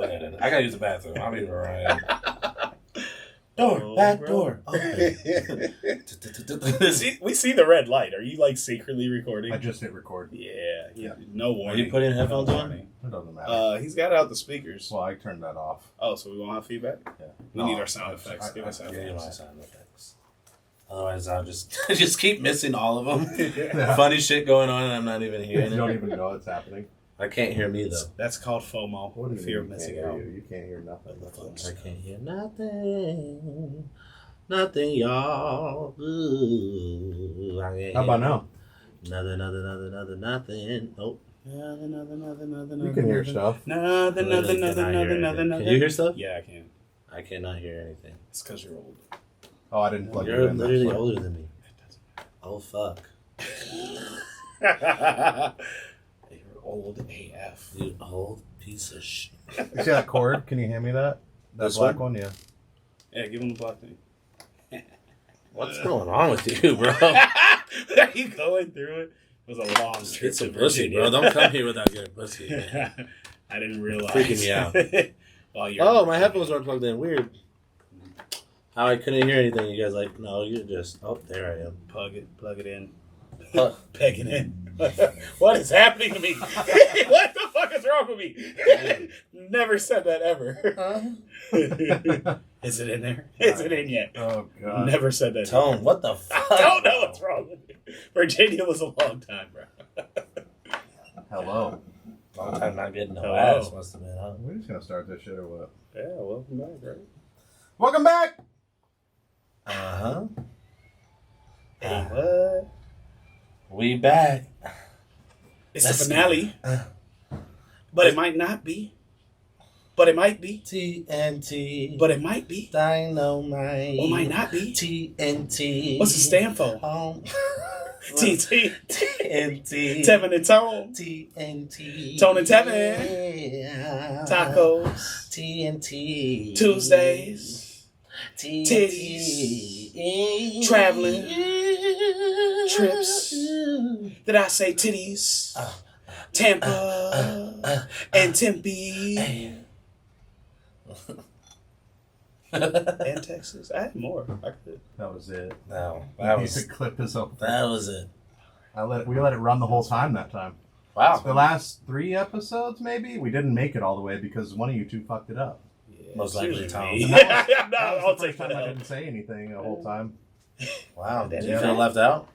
Go ahead. I gotta use the bathroom. I'll be right. Back door. Okay. We see the red light. Are you like secretly recording? I just hit record. Yeah. No warning. Are you putting headphones on? It doesn't matter. He's got out the speakers. Well, I turned that off. Oh, so we won't have feedback? Yeah. We need our sound effects. Give us sound effects. Otherwise, I'll just keep missing all of them. Funny shit going on, and I'm not even hearing You it. don't even know what's happening. I can't hear me though. That's called FOMO. What do you Fear mean of you missing can't out. hear you? You can't hear nothing. I can't hear nothing. Nothing, y'all. Ooh, I can't How about hear now? Nothing. Nope. Nothing. You can hear stuff. Nothing. Can you hear stuff? Yeah, I can. I cannot hear anything. It's because you're old. Oh, I didn't plug it You're in. literally older than me. Oh, fuck. You're old AF. You old piece of shit. You see that cord? Can you hand me that? That This black one? Yeah. Yeah, give him the black thing. What's going on with you, bro? Are you going through it? It was a long trip. Get some to pussy, Virginia. bro. Don't come here without getting pussy. Man. I didn't realize. Freaking me out. Well, My headphones weren't plugged in. Weird. How I couldn't hear anything. You guys like, no, you're just, oh, there I am. Plug it in. Huh. Peg it in. What is happening to me? What the fuck is wrong with me? Never said that ever. Is it in there? Is it in yet? Oh, God. Never said that. Tone, what the fuck? I don't know what's wrong with me. Virginia was a long time, bro. Hello. Long time not getting no Hello. ass must have been, huh? We're just going to start this shit or what? Yeah, welcome back, bro. Welcome back! Uh-huh. Hey, what? We back. It's Let's the finale. But it might not be. But it might be. TNT. But it might be. Dynamite. Or might not be. TNT. What's it stand for? TNT. TNT. Tevin and Tone. TNT. Tone and Tevin. Yeah. Tacos. TNT. Tuesdays. Titties. Traveling. Trips. Did I say titties? Tampa. And Tempe. And Texas. I had more. I could. That was it. No, You that need was to clip this up. that was it. We let it run the whole time that time. Wow. The last 3 episodes, maybe, we didn't make it all the way because one of you two fucked it up. Yeah, Most likely it's Tom. usually me. That I'll was the take first time that I out. didn't say anything the whole time. Wow. Did you Yeah. feel left out?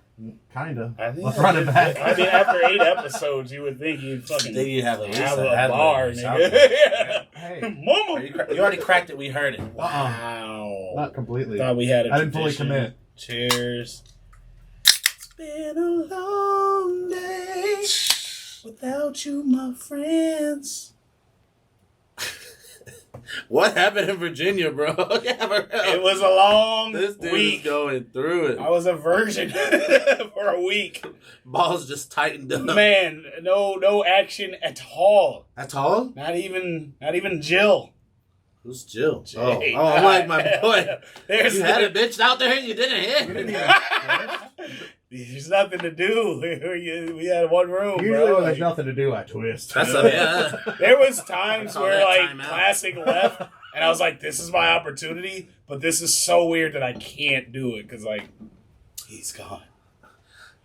Kinda. I think Let's run it back. I mean, after 8 episodes, you would think you'd fucking Did you have at least have a a headline bar, or nigga. something? Yeah. Hey, Mama. You already cracked it. We heard it. Wow. not completely. Thought we had a I didn't fully tradition. commit. Cheers. It's been a long day without you, my friends. What happened in Virginia, bro? It was a long This dude week. is going through it. I was a virgin for a week. Balls just tightened up. Man, no action at all. That's all? Not even Jill. Who's Jill? Jay. Oh, I'm like my boy. There's You had a bitch out there and you didn't hit. There's nothing to do. We had one room, Usually bro. when there's nothing to do, I twist. That's yeah. There was times call where that like timeout. classic left, and I was like, "This is my opportunity," but this is so weird that I can't do it because like he's gone.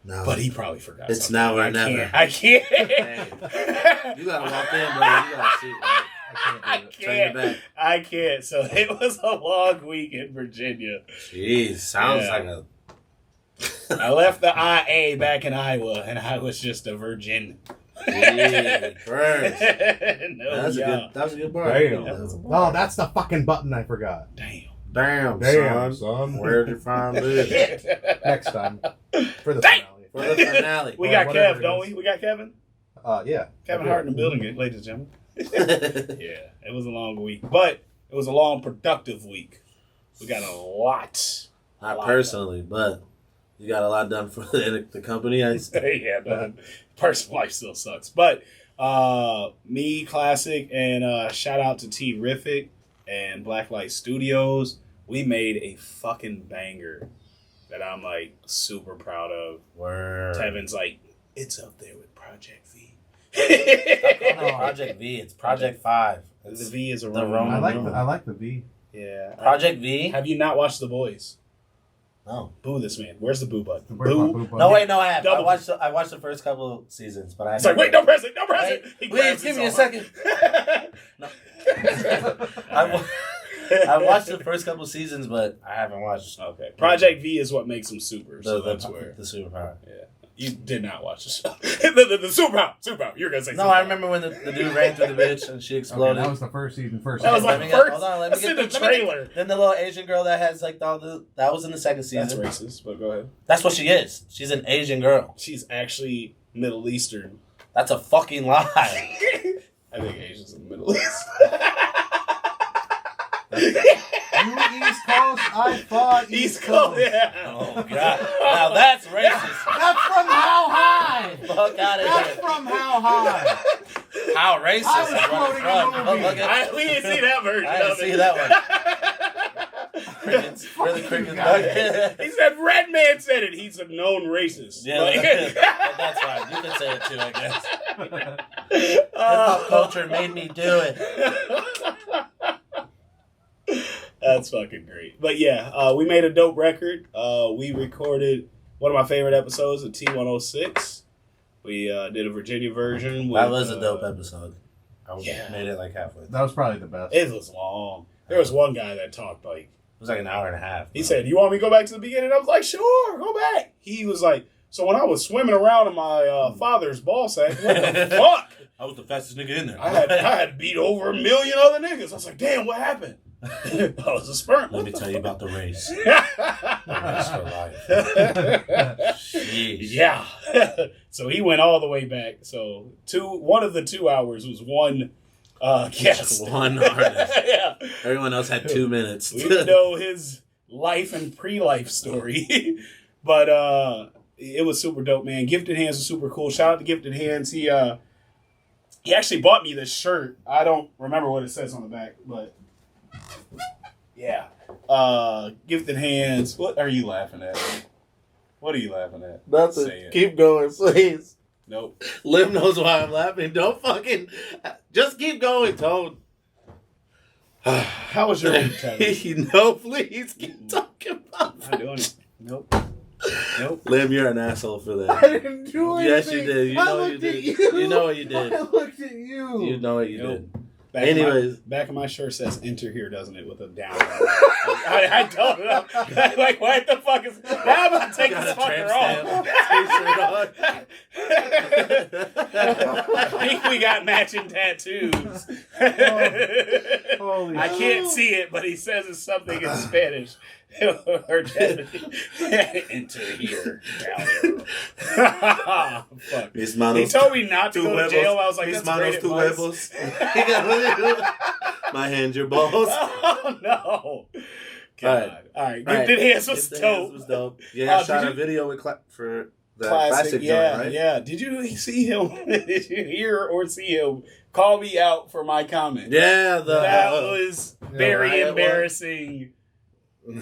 No, But he probably forgot. It's something. now or I never. Can't. I can't. Hey, you gotta walk in, bro. You gotta see. I Turn your can't. back. I can't. So it was a long week in Virginia. Jeez, sounds Yeah. like a. I left the IA back in Iowa, and I was just a virgin. Jeez, burns. No, That's yeah. that was a good bar. Damn. That was a bar. Oh, that's the fucking button I forgot. Damn. Damn, son. Where'd you find this? Next time. For the Damn. finale. For the finale. We Or got whatever Kev, it don't is. we? We got Kevin? Yeah. Kevin Hart in the building, ladies and gentlemen. Yeah, it was a long week. But it was a long, productive week. We got a lot. Not personally, but you got a lot done for the company. Yeah, man. Personal life still sucks. But me, Classic, and shout out to T-Rific and Blacklight Studios. We made a fucking banger that I'm like super proud of. Word. Tevin's like, it's up there with Project V. Project V. It's Project 5. The V is a the Roman. Roman I like the V. Yeah. Project V. Have you not watched The Boys? No. Boo this man. Where's the boo button? Where's my boo button? No, wait, no, I have. Double. I watched the first couple of seasons, but I. It's like, wait, don't press it, don't press Wait, it. He please grabs give his me a own. second. No. I watched the first couple seasons, but I haven't watched. Okay. Project V is what makes him super. So that's where. The superpower. Yeah. You did not watch the show. the superpower. Superpower. You're going to say No, superpower. I remember when the dude ran through the bitch and she exploded. Okay, that was the first season. That was like first. Hold on, let me That's get in the trailer. Then the little Asian girl that has like all the that was in the second season. That's racist, but go ahead. That's what she is. She's an Asian girl. She's actually Middle Eastern. That's a fucking lie. I think Asians in the Middle East. You East Coast, I thought East Coast, yeah. Oh god. Now that's racist. That's from how high? Fuck out of That's here. from how high? How racist I was is what quoting it's a from. movie. Look at We didn't see that version I of didn't it. see that one. Crickets. Where the crickets? He said Red Man said it. He's a known racist. Yeah, Like- that's fine. You can say it too, I guess. Hip hop culture made me do it. That's fucking great. But yeah, we made a dope record. We recorded one of my favorite episodes of T106. We did a Virginia version. That was a dope episode. I Yeah. made it like halfway. It That was probably the best. It was long. There was one guy that talked like, was like an hour and a half. he said, "You want me to go back to the beginning?" I was like, "Sure, go back." He was like, "So when I was swimming around in my father's ball sack, what the fuck? I was the fastest nigga in there. I had beat over 1 million other niggas." I was like, "Damn, what happened?" I was a sperm. Let me tell you about the race. The race for life. Sheesh. Yeah. So he went all the way back. So one of the 2 hours was one guest. Just one artist. Yeah. Everyone else had 2 minutes. We didn't know his life and pre-life story. But it was super dope, man. Gifted Hands was super cool. Shout out to Gifted Hands. He actually bought me this shirt. I don't remember what it says on the back, but yeah. Gifted Hands. What are you laughing at? What are you laughing at? Nothing. Say it. Keep going, please. Nope. Liv knows why I'm laughing. Don't fucking... Just keep going, Tone. How was your week, Tevin? No, please. Keep talking about I'm not doing it. Nope. Nope. Liv, you're an asshole for that. I didn't do anything. Yes, you did. You know what you did. You know what you did. I looked at you. You know what you Nope. did. Anyways, back of my shirt says "Enter here," doesn't it? With a down. I don't know. Like, what the fuck is? Now I'm about to take Got this a tramp fucker stamp off. I think we got matching tattoos. Holy I can't see it, but he says it's something in Spanish. Or Japanese. Enter here, down here. Fuck. Mis manos, He told me not to tu go to huevos. jail. I was like, Mis that's great manos, tu advice. huevos. My hands, your balls. Oh, no. God. All right. Right. Gifted Hands was Gifted dope. Hands was dope. Yeah, I Did shot you- a video with for the Classic. classic Yeah, joint, right? yeah. Did you see him? Did you hear or see him call me out for my comment? Yeah, That was very right, embarrassing.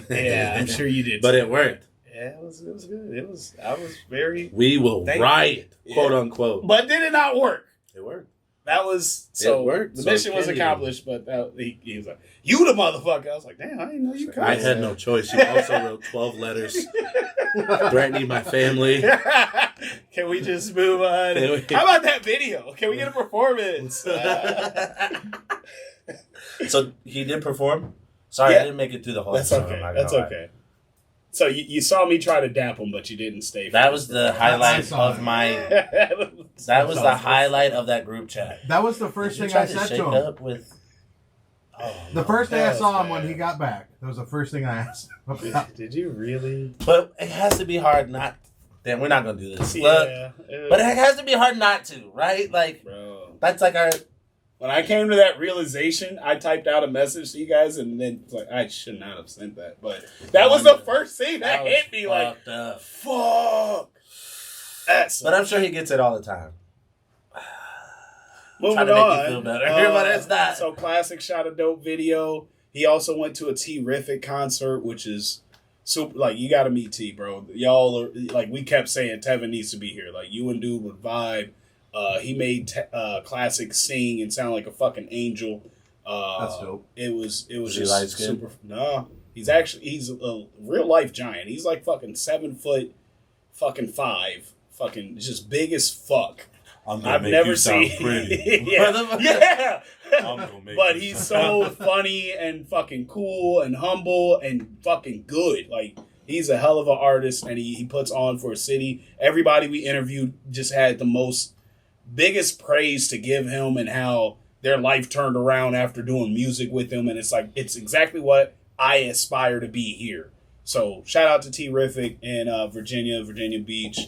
Yeah, I'm sure you did. But too. it worked. Yeah, it was good. I was very. We will Thank riot, you. quote Yeah. unquote. But did it not work? It worked. That was so. It worked, The so mission was can you? accomplished, but he was like, "You the motherfucker." I was like, "Damn, I didn't know you could." I had no choice. She also wrote 12 letters threatening my family. Can we just move on? Can we- How about that video? Can we get a performance? So he did perform? Sorry, Yeah. I didn't make it through the whole That's episode, okay. I'm not gonna That's lie. okay. So you saw me try to dap him, but you didn't stay. That was the highlight saw of it. my... That was the highlight of that group chat. That was the first Did you thing I try to said shake to him. up with... Oh, The no. first day I That saw was him when bad. he got back. That was the first thing I asked him about. Did you really? But it has to be hard not... Damn, we're not going to do this. Yeah. Look, but it has to be hard not to, right? Like, Bro. that's like our... When I came to that realization, I typed out a message to you guys, and then it's like I should not have sent that. But that was the first thing that hit me. Like, fucked up. fuck. That's But I'm sure he gets it all the time. moving trying to make on. you feel better, but it's not. So Classic shot a dope video. He also went to a T-Rific concert, which is super. Like, you got to meet T, bro. Y'all are like, we kept saying Tevin needs to be here. Like, you and dude would vibe. He made Classic sing and sound like a fucking angel. That's dope. It was Is he just light-skinned? super. No, he's a real life giant. He's like fucking 7 foot, fucking 5, fucking just big as fuck. I've never seen. yeah. But he's so funny and fucking cool and humble and fucking good. Like, he's a hell of an artist, and he puts on for a city. Everybody we interviewed just had the biggest praise to give him, and how their life turned around after doing music with him. And it's like, it's exactly what I aspire to be here. So shout out to T-Rific in Virginia Beach.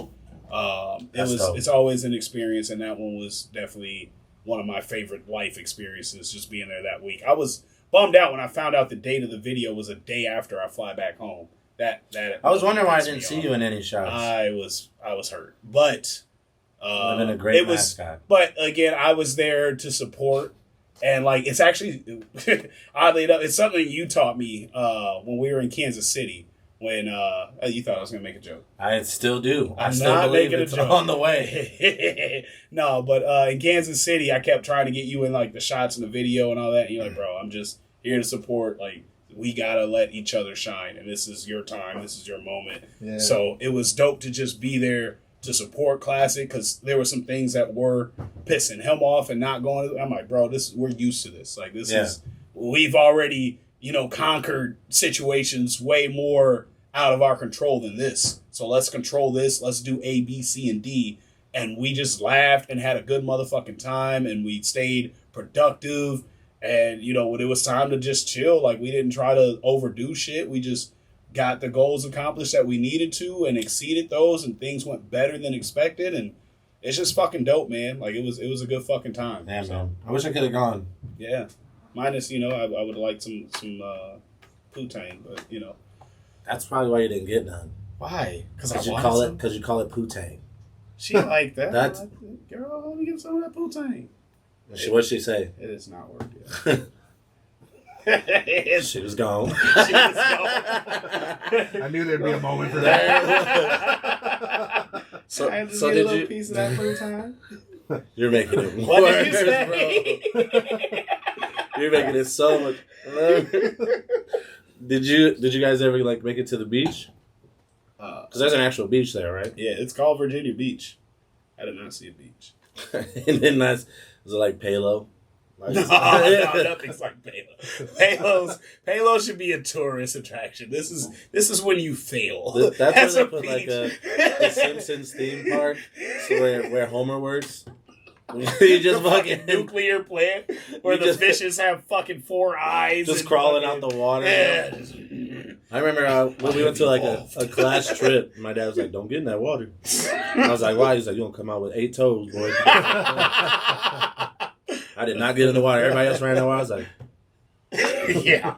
It's always an experience, and that one was definitely one of my favorite life experiences, just being there that week. I was bummed out when I found out the date of the video was a day after I fly back home. That I was wondering why I didn't see you in any shots. I was hurt, but been a great mascot. But again, I was there to support, and like, it's actually oddly enough, it's something you taught me when we were in Kansas City. When you thought I was gonna make a joke. I still do. I'm still not believe making it's a joke on the way. No, but in Kansas City, I kept trying to get you in like the shots in the video and all that. And you're like, bro, I'm just here to support. Like, we gotta let each other shine, and this is your time. This is your moment. Yeah. So it was dope to just be there to support Classic, because there were some things that were pissing him off and not going. I'm like, bro, we're used to this. Like, this is, we've already, conquered situations way more out of our control than this. So let's control this. Let's do A, B, C, and D. And we just laughed and had a good motherfucking time, and we stayed productive. And, when it was time to just chill, like, we didn't try to overdo shit. We just got the goals accomplished that we needed to and exceeded those, and things went better than expected. And it's just fucking dope, man. Like, it was a good fucking time. Yeah, man. I wish I could have gone. Yeah. Minus, I would have liked some poutine, but, That's probably why you didn't get none. Why? Because you call it poutine. She like that. That's... Girl, let me get some of that poutine. What'd she say? It is not work yet. She was gone. I knew there'd be a moment for that. So did you get a little piece of that poutine? You're making it worse, what did you say? Bro. You're making it so much. Did you guys ever make it to the beach? Because there's an actual beach there, right? Yeah, it's called Virginia Beach. I did not see a beach. And then was it like Palo? No, nothing's like Palo. Palo should be a tourist attraction. This is when you fail. That's where they put like a Simpsons theme park, so where Homer works. You just fucking nuclear plant where the fishes have fucking 4 eyes, just crawling out the water. Yeah. I remember when we went to like a class trip. My dad was like, "Don't get in that water." I was like, "Why?" He's like, "You don't come out with 8 toes, boy." I did not get in the water. Everybody else ran in the water. I was like, "Yeah,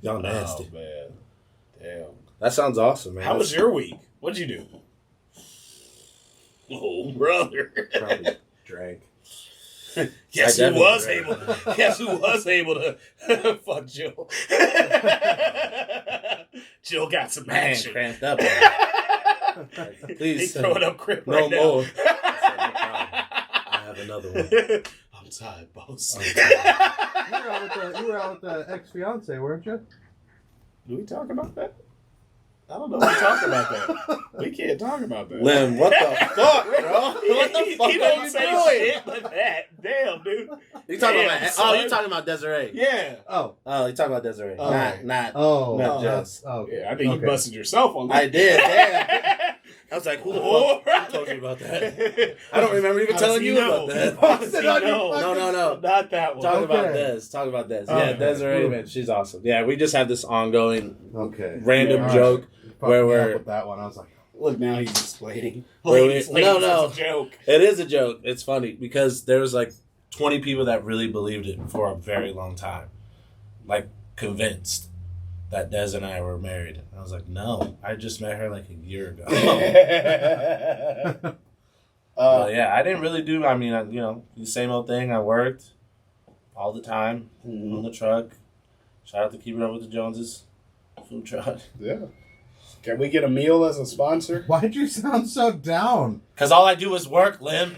y'all nasty." Oh, man. Damn. That sounds awesome, man. How was your week? What'd you do? Oh, brother. Probably drank. Guess who was able to fuck Jill? Jill got some action. Cramped up. Please. He's throwing up crip no right more. now. I have another one. I'm tired, boss. You were out with the ex-fiance, weren't you? Do we talk about that? I don't know if we talk about that. We can't talk about that. Lim, what the fuck, bro? What the fuck he are don't you say doing? shit like that. Damn, dude. You talking about? You're talking about Desiree. Yeah. Oh, you talking about Desiree? Not Jess. Oh, okay. Yeah, I think you busted yourself on that. I did. Damn. I was like, who the fuck told you about that? I don't remember even telling you about that. No. Not that one. Talk about this. Yeah, Desiree, man, she's awesome. Yeah, we just have this ongoing random joke where we're... with that one. I was like... Look, now he's explaining. No. It's a joke. It is a joke. It's funny because there was like 20 people that really believed it for a very long time. Like, convinced that Des and I were married. I was like, no, I just met her like a year ago. Yeah, I didn't really do, the same old thing. I worked all the time on the truck. Shout out to Keep It Up with the Joneses food truck. Yeah. Can we get a meal as a sponsor? Why'd you sound so down? Because all I do is work, Lim.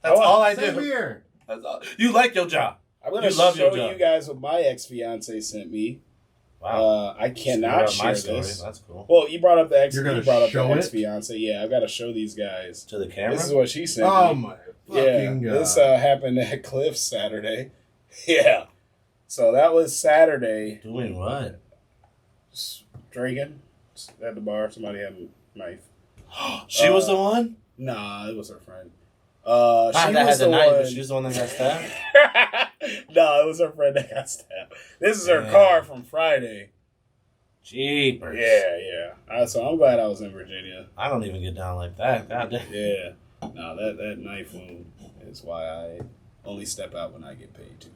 That's all I do. Same here. That's all. You like your job. I'm going to show you guys what my ex-fiance sent me. Wow. I cannot share this. That's cool. Well, you brought up the ex-fiance. Yeah, I've got to show these guys. To the camera? This is what she sent me. Oh, my fucking God. This happened at Cliff's Saturday. Yeah. So that was Saturday. Doing what? Just drinking. At the bar. Somebody had a knife. She was the one? Nah, it was her friend. She was the knife, but she was the one that got stabbed? No, it was her friend that got stabbed. This is her car from Friday. Jeepers. Yeah. So I'm glad I was in Virginia. I don't even get down like that. God damn. Yeah. No, that knife wound is why I only step out when I get paid to.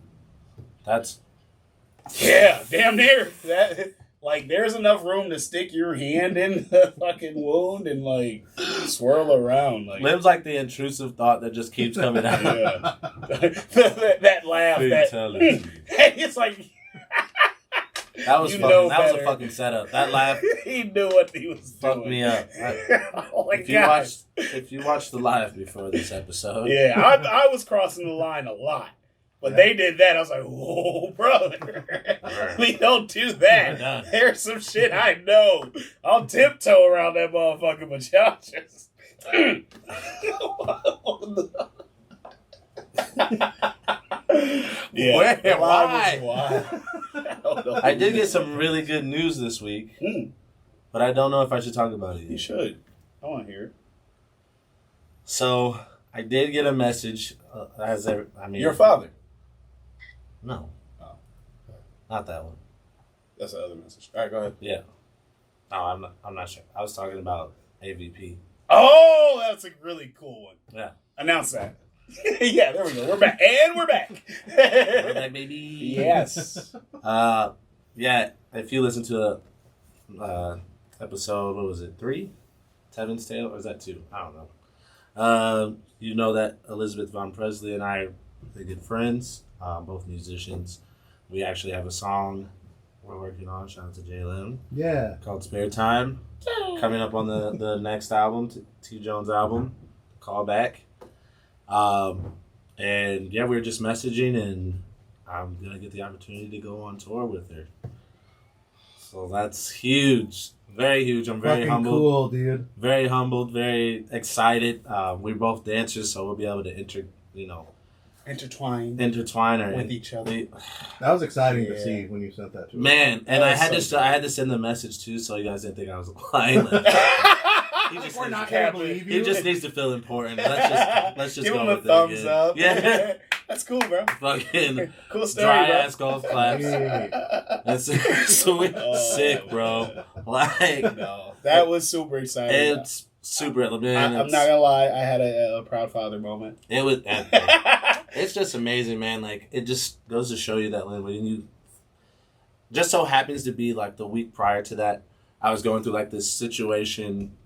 That's... Yeah, damn near. There's enough room to stick your hand in the fucking wound and, swirl around. Lives like the intrusive thought that just keeps coming out. Yeah. that laugh. It's like... That was fucking. That was a fucking setup. That laugh. He knew what he was doing. Fucked me up. If you watched the live before this episode, yeah, I was crossing the line a lot, but they did that. I was like, "Whoa, brother, we don't do that." There's some shit I know. I'll tiptoe around that motherfucker, but y'all just. Yeah, why? I did get some really good news this week, but I don't know if I should talk about it yet. You should. I want to hear it. So, I did get a message. Your father? No. Oh. Not that one. That's the other message. All right, go ahead. Yeah. No, I'm not sure. I was talking about AVP. Oh, that's a really cool one. Yeah. Announce that. Yeah, there we go. We're back. And we're back. We're back, baby. Yes. Yeah, if you listen to the episode, what was it, 3? Tevin's Tale? Or is that 2? I don't know. You know that Elizabeth Von Presley and I are really good friends, both musicians. We actually have a song we're working on, shout out to JLM. Yeah. Called Spare Time. Coming up on the next album, T. Jones' album, Callback. And yeah, we were just messaging, and I'm gonna get the opportunity to go on tour with her. So that's huge, very huge. I'm very humbled. Cool, dude. Very humbled, very excited. We're both dancers, so we'll be able to intertwine with each other. That was exciting to see when you sent that to us. Man, and I had to send the message too, so you guys didn't think I was lying. We're not gonna believe you. He just needs to feel important. Let's just give go him with a thumbs it up. Yeah, that's cool, bro. Fucking cool story, dry bro. ass golf claps. That's sick, bro. No, that was super exciting. It's super. Man, I'm not gonna lie. I had a proud father moment. It was. It's just amazing, man. It just goes to show you that when you just so happens to be the week prior to that, I was going through this situation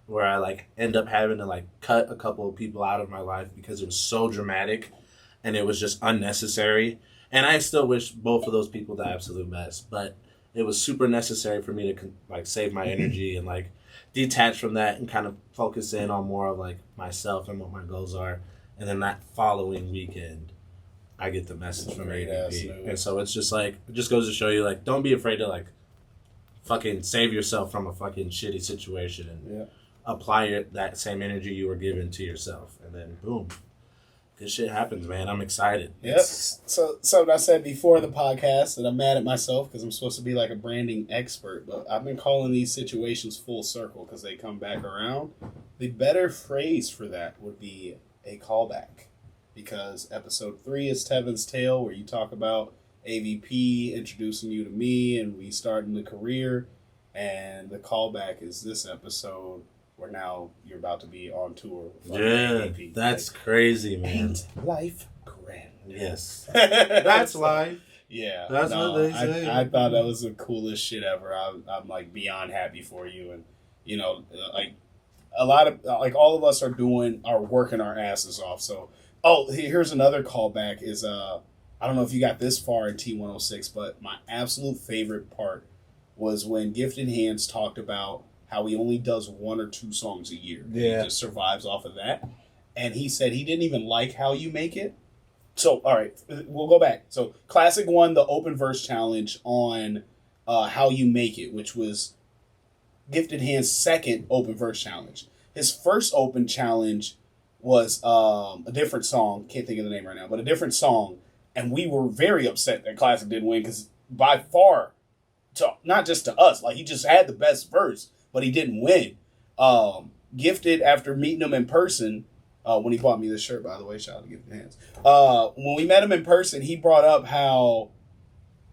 where I end up having to cut a couple of people out of my life because it was so dramatic and it was just unnecessary. And I still wish both of those people the absolute best, but it was super necessary for me to save my energy and detach from that and kind of focus in on more of myself and what my goals are. And then that following weekend, I get the message from AVP. And so it's just it just goes to show you don't be afraid to fucking save yourself from a fucking shitty situation and apply that same energy you were given to yourself. And then boom, good shit happens, man. I'm excited. Yep. So I said before the podcast that I'm mad at myself because I'm supposed to be a branding expert, but I've been calling these situations full circle because they come back around. The better phrase for that would be a callback, because episode 3 is Tevin's Tale, where you talk about AVP introducing you to me and we starting the career, and the callback is this episode where now you're about to be on tour with AVP. That's crazy, man. Ain't life grand? Yes. That's life. Yeah, that's what they say. I thought that was the coolest shit ever. I'm beyond happy for you, and a lot of all of us are working our asses off. So, here's another callback is I don't know if you got this far in T106, but my absolute favorite part was when Gifted Hands talked about how he only does 1 or 2 songs a year. Yeah. He just survives off of that. And he said he didn't even like How You Make It, So, all right, we'll go back. So, Classic won the open verse challenge on How You Make It, which was Gifted Hand's second open verse challenge. His first open challenge was a different song. Can't think of the name right now, but a different song. And we were very upset that Classic didn't win because by far, not just to us, like he just had the best verse, but he didn't win. Gifted, after meeting him in person, when he bought me this shirt, by the way, shout out to Gifted Hands. When we met him in person, he brought up how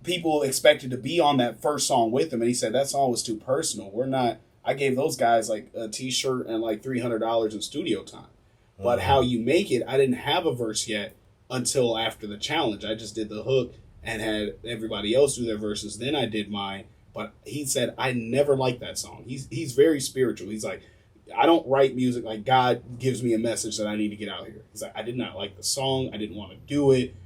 people expected to be on that first song with him, and he said that song was too personal. We're not. I gave those guys like a T-shirt and like $300 in studio time. But How You Make It, I didn't have a verse yet until after the challenge. I just did the hook and had everybody else do their verses. Then I did mine. But he said I never liked that song. He's very spiritual. He's like, I don't write music like God gives me a message that I need to get out here. He's like, I did not like the song. I didn't want to do it.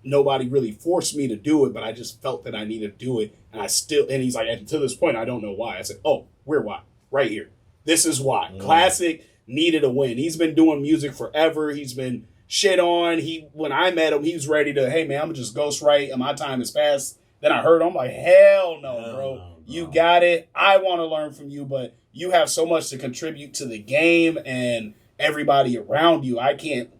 Nobody really forced me to do it, but I just felt that I needed to do it. And he's like, and to this point, I don't know why. I said, oh, we're why. Right here. This is why. Classic needed a win. He's been doing music forever. He's been shit on. When I met him, he was ready to, hey man, I'm just ghostwrite and my time is fast. Then I heard him, I'm like, hell no, bro. No. You got it. I want to learn from you, but you have so much to contribute to the game and everybody around you.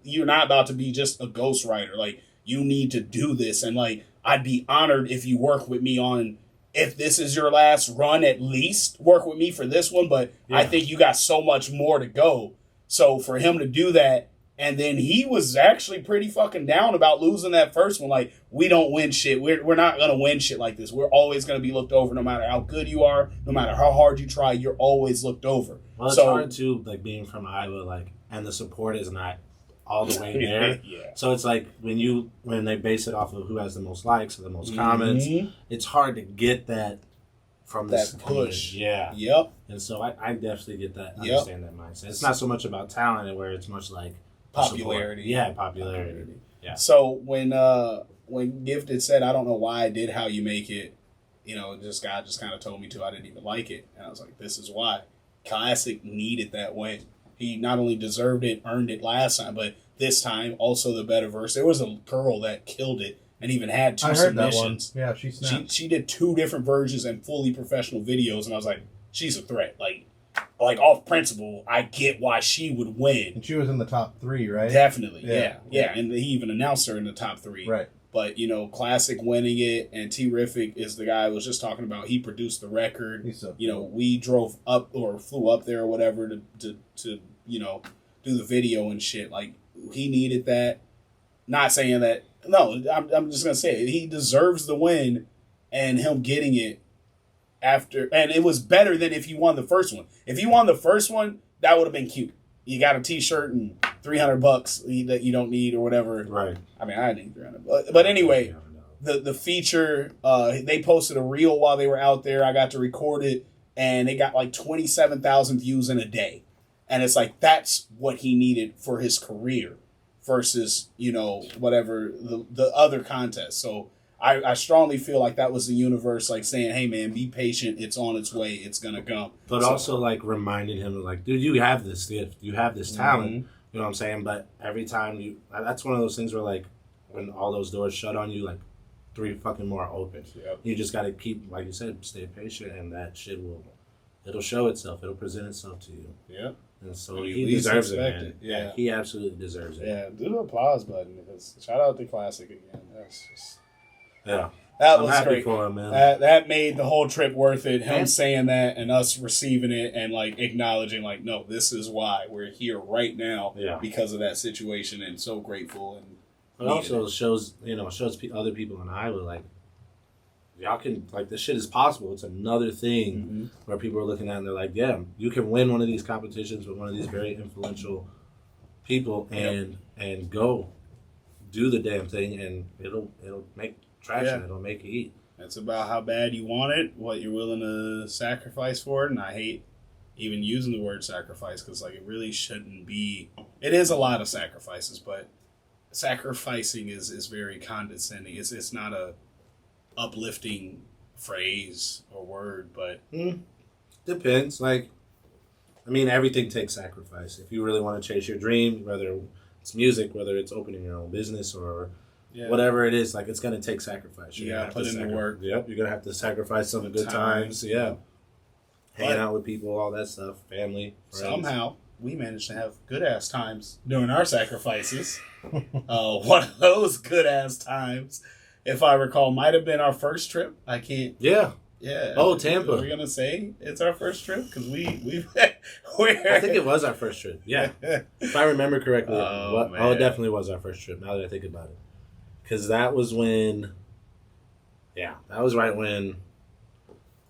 You're not about to be just a ghostwriter. Like, you need to do this. And like, I'd be honored if you work with me on, if this is your last run, at least work with me for this one. But I think you got so much more to go. So for him to do that, and then he was actually pretty fucking down about losing that first one. Like, we don't win shit. We're not going to win shit like this. We're always going to be looked over no matter how good you are, no matter how hard you try, you're always looked over. Well, it's hard too, like being from Iowa, like, and the support is not all the way there. So it's like when they base it off of who has the most likes or the most comments, it's hard to get that from that push. Yeah. Yep. And so I definitely get that, understand that mindset. It's not so much about talent where it's much like popularity. Yeah, popularity. Yeah. So when Gifted said, I don't know why I did How You Make It, God just kind of told me to. I didn't even like it. And I was like, this is why. Classic needed that win. He not only deserved it, earned it last time, but this time also the better verse. There was a girl that killed it and even had 2 submissions. Yeah, she snapped. She did 2 different versions and fully professional videos, and I was like, she's a threat. Like off principle, I get why she would win. And she was in the top 3, right? Definitely, yeah. And he even announced her in the top 3. Right. But, Classic winning it, and T-Rific is the guy I was just talking about. He produced the record. He's so cool. We drove up or flew up there or whatever to do the video and shit. Like, he needed that. Not saying that. No, I'm just going to say it. He deserves the win, and him getting it after. And it was better than if you won the first one. If you won the first one, that would have been cute. You got a T-shirt and $300 that you don't need or whatever. Right. I mean, I need $300, but anyway, the feature. They posted a reel while they were out there. I got to record it, and they got like 27,000 views in a day, and it's like that's what he needed for his career, versus whatever the other contest. So I strongly feel like that was the universe like saying, hey man, be patient, it's on its way, it's gonna come. But also like reminding him like, dude, you have this gift, you have this talent, you know what I'm saying? But every time that's one of those things where like when all those doors shut on you, like 3 fucking more open. Yep. You just gotta keep, like you said, stay patient, and that shit it'll show itself, it'll present itself to you. Yeah. And so he deserves it, man. Yeah, he absolutely deserves it. Yeah, do the applause button, because shout out to Classic again. That's just... Yeah. That was great. For him, man. That made the whole trip worth it. Him saying that and us receiving it and like acknowledging like, no, this is why we're here right now because of that situation, and so grateful. And it also shows other people in Iowa like, y'all can, like, this shit is possible. It's another thing where people are looking at and they're like, yeah, you can win one of these competitions with one of these very influential people and go do the damn thing, and it'll make traction. It'll make you eat. It's about how bad you want it, what you're willing to sacrifice for it, and I hate even using the word sacrifice because like it really shouldn't be. It is a lot of sacrifices, but sacrificing is very condescending. It's not a uplifting phrase or word, but depends. Like, I mean, everything takes sacrifice. If you really want to chase your dream, whether it's music, whether it's opening your own business or Yeah. whatever it is, like it's gonna take sacrifice. You gotta put in the work. Yep, you're gonna have to sacrifice some good times. Yeah, hanging out with people, all that stuff, family. Friends. Somehow we managed to have good ass times during our sacrifices. One of those good ass times, if I recall, might have been our first trip. I can't. Yeah. Yeah. Oh, Tampa. We're gonna say it's our first trip because we I think it was our first trip. Yeah, if I remember correctly, it definitely was our first trip. Now that I think about it, because that was when, that was right when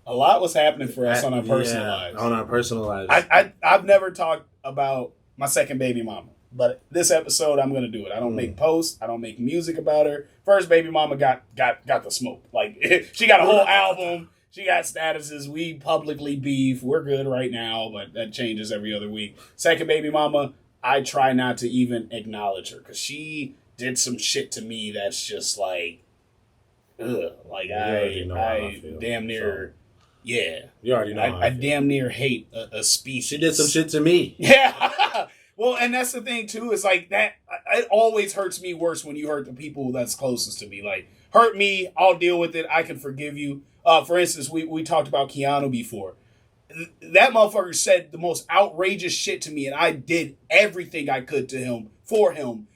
a lot was happening for us on our personal lives. On our personal lives, I've never talked about my second baby mama, but this episode I'm gonna do it. I don't make posts. I don't make music about her. First baby mama got the smoke. Like she got a whole album. She got statuses. We publicly beef. We're good right now, but that changes every other week. Second baby mama, I try not to even acknowledge her because she did some shit to me that's just like, ugh. Like I damn near, You already know. I damn near hate a species. She did some shit to me. Yeah. Well, and that's the thing too. Is like that. It always hurts me worse when you hurt the people that's closest to me. Like hurt me, I'll deal with it. I can forgive you. For instance, we talked about Keanu before. That motherfucker said the most outrageous shit to me, and I did everything I could to him, for him.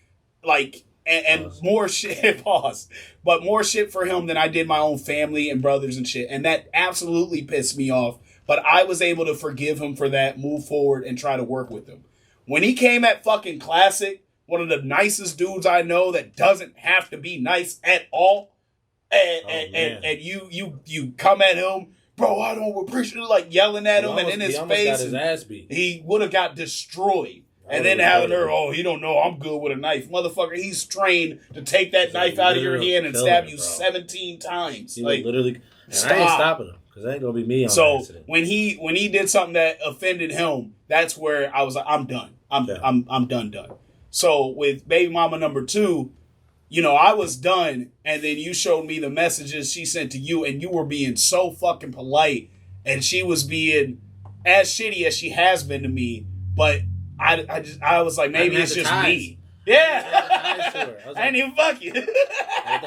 Like, and more shit, pause. But more shit for him than I did my own family and brothers and shit. And that absolutely pissed me off. But I was able to forgive him for that, move forward, and try to work with him. When he came at fucking Classic, one of the nicest dudes I know that doesn't have to be nice at all, and you come at him, bro, I don't appreciate it, like yelling at him and in his face. Got his ass beat. He would have got destroyed. And then having her, he don't know I'm good with a knife. Motherfucker, he's trained to take that knife out of your hand and stab you 17 times. He like, literally, and I ain't stopping him. Because that ain't going to be me on so accident. when he did something that offended him, that's where I was like, I'm done. I'm done. So with baby mama number 2, I was done, and then you showed me the messages she sent to you, and you were being so fucking polite, and she was being as shitty as she has been to me, but I was like, maybe it's just me. Yeah. I didn't even fuck you. What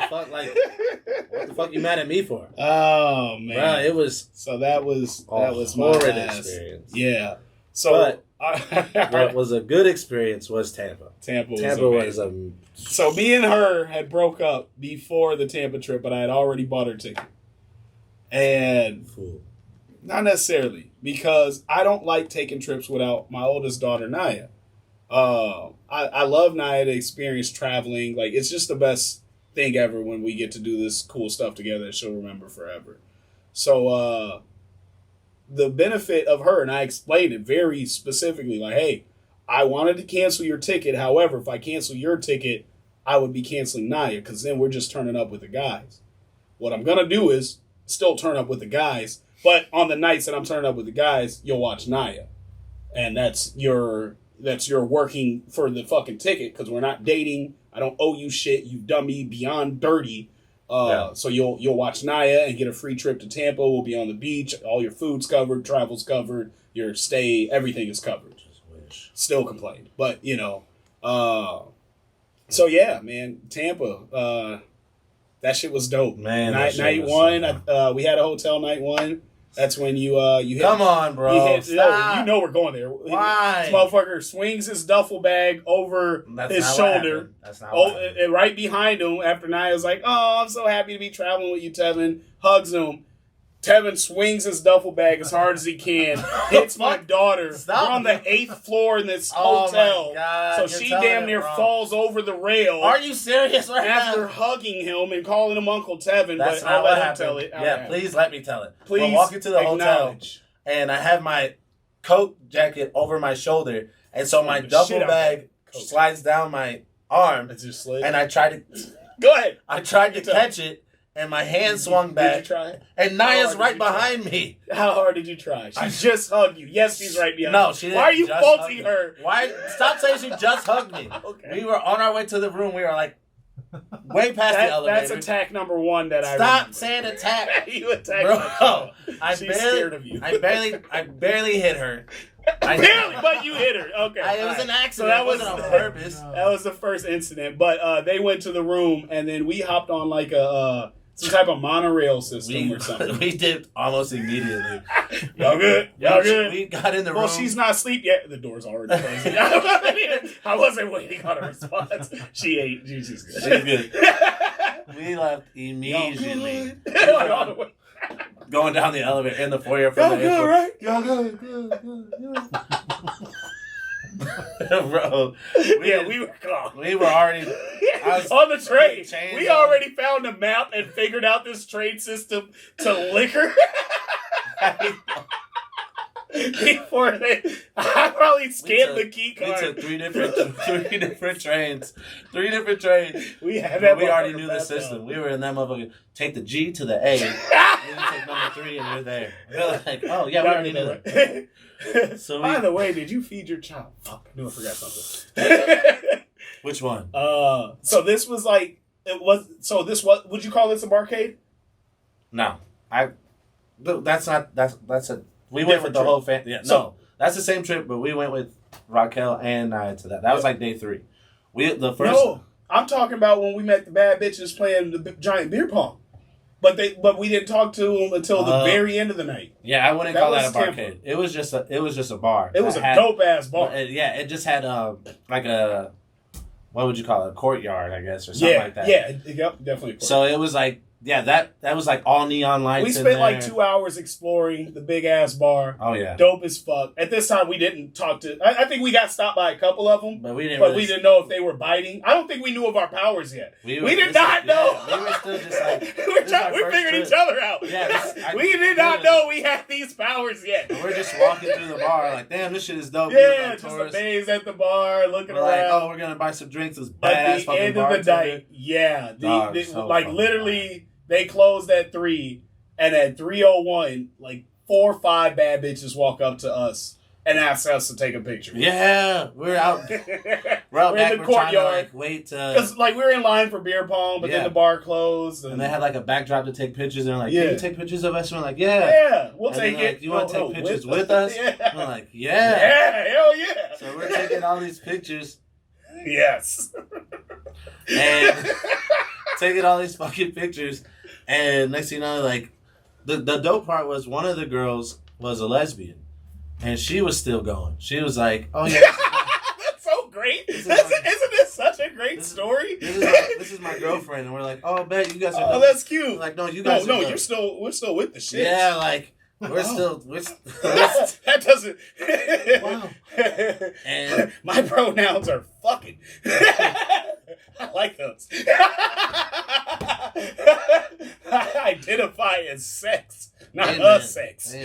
the fuck you mad at me for? Oh, man. Bro, it was... So that was horrid experience. Yeah. So... what was a good experience was Tampa. Tampa was So me and her had broke up before the Tampa trip, but I had already bought her ticket. And not necessarily, because I don't like taking trips without my oldest daughter, Naya. I love Naya to experience traveling. Like, it's just the best thing ever when we get to do this cool stuff together that she'll remember forever. So, the benefit of her, and I explained it very specifically, like, hey, I wanted to cancel your ticket. However, if I cancel your ticket, I would be canceling Naya, because then we're just turning up with the guys. What I'm going to do is still turn up with the guys, but on the nights that I'm turning up with the guys, you'll watch Naya. And that's your working for the fucking ticket, because we're not dating. I don't owe you shit. You've done me beyond dirty. So you'll watch Naya and get a free trip to Tampa. We'll be on the beach. All your food's covered, travel's covered, your stay, everything is covered. Just wish. Still complained, but so yeah, man, Tampa. That shit was dope. Man, night one. We had a hotel night one. That's when you hit. Come on, bro. Stop. We're going there. Why? This motherfucker swings his duffel bag over his shoulder. That's not what happened. And right behind him, after Nia's like, "Oh, I'm so happy to be traveling with you, Tevin." Hugs him. Tevin swings his duffel bag as hard as he can. Hits my daughter. We're on the 8th floor in this hotel. My God. So she damn near falls over the rail. Are you serious right now? After hugging him and calling him Uncle Tevin. That's but not I'll what let him happened. tell it. Yeah, please let me tell it. Please we're walking to the hotel, acknowledge. and I have my coat jacket over my shoulder, and so my duffel bag slides down my arm, It just slid. and I tried to... Go ahead. I tried to catch it, and my hand swung back. Did you try? And Naya's right behind me. How hard did you try? She just hugged you. Yes, she's right behind No, you. she didn't. Why are you faulting her? Why? Stop saying she just hugged me. Okay. We were on our way to the room. We were like Way past the elevator. That's attack number one that Stop saying attack. You attacked Bro, She's scared of you. I barely hit her. Barely, but you hit her. Okay. It was an accident. So that wasn't on purpose. That was the first incident. But they went to the room, and then we hopped on like a some type of monorail system or something. We did almost immediately. Y'all good? Y'all good? We got in the room. Well, she's not asleep yet. The door's already closed. I wasn't waiting on a response. She ate. She's good. She's good. We left immediately. Going down the elevator in the foyer from the airport. Right? Y'all good. Bro. We were calm. We were already on the train. We already found a map and figured out this train system to liquor. Before I probably scanned the key card. We took three different trains. We already knew the system. We were in that motherfucker. Take the G to the A. Then take number 3 and you're there. We're like, oh yeah, we already knew that. So by the way, did you feed your child? Fuck, I knew I forgot something. Which one? So this was like it was. So this what would you call this a barcade? No, that's a. We went with the whole family. Yeah, no, that's the same trip, but we went with Raquel and Naya to that. That was like day 3. No, I'm talking about when we met the bad bitches playing the giant beer pong. But we didn't talk to them until the very end of the night. Yeah, I wouldn't call that a barcade. It was just a bar. It was a dope ass bar. It just had like a, what would you call it? A courtyard, I guess, or something like that. Yeah, yep, definitely. So it was like, yeah, that was like all neon lights. We spent like 2 hours exploring the big ass bar. Oh yeah, dope as fuck. At this time, we didn't talk to. I think we got stopped by a couple of them, but we didn't. We didn't know if they were biting. I don't think we knew of our powers yet. We did not know. Yeah, we were still just like we figured each other out. Yeah, we did not know we had these powers yet. And we're just walking through the bar like, damn, this shit is dope. Yeah, just amazed at the bar, looking around. Like, oh, we're gonna buy some drinks. It was badass. At the end of the night, yeah, like literally. They closed at 3, and at 3:01, like 4 or 5 bad bitches walk up to us and ask us to take a picture. Yeah, we're out. We're in the courtyard. Wait, because like we were in line for beer pong, but then the bar closed, and they had like a backdrop to take pictures. And they're like, "Can you take pictures of us?" And we're like, "Yeah, we'll take it." You want to take pictures with us? Yeah. We're like, "Yeah, hell yeah!" So we're taking all these pictures. Yes, and taking all these fucking pictures. And next thing you know, like, the dope part was one of the girls was a lesbian. And she was still going. She was like, oh, yeah. That's so great. Isn't this such a great story? This is my girlfriend. And we're like, oh, bet you guys are Oh, that's cute. We're like, no, you guys are we're still with the shit. Yeah, like, we're still... that doesn't... Wow. And my pronouns are fucking. I like those. I identify as sex, not a sex.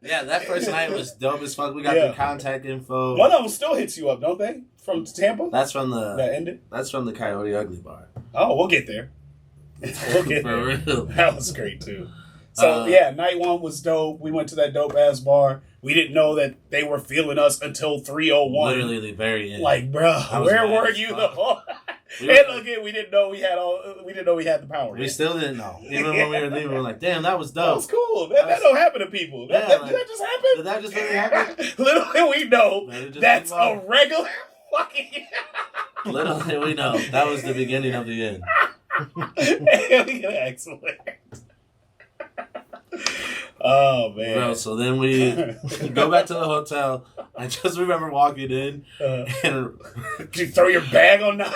Yeah, that first night was dope as fuck. We got the contact info. One of them still hits you up, don't they? From Tampa? That's from the... That ended? That's from the Coyote Ugly bar. Oh, we'll get there. We'll get there. Real. That was great, too. So, night 1 was dope. We went to that dope-ass bar. We didn't know that they were feeling us until 3:01. Literally the very end. Like, bro, where were you the whole... And again, we didn't know we had the power. We still didn't know. Even when we were leaving, we were like, damn, that was dope. That was cool. That don't happen to people. Did that just happen? Did that just really happen? Little did we know that's a regular fucking... Little did we know. That was the beginning of the end. Excellent. Oh, man. Bro, so then we go back to the hotel. I just remember walking in and... you throw your bag on night?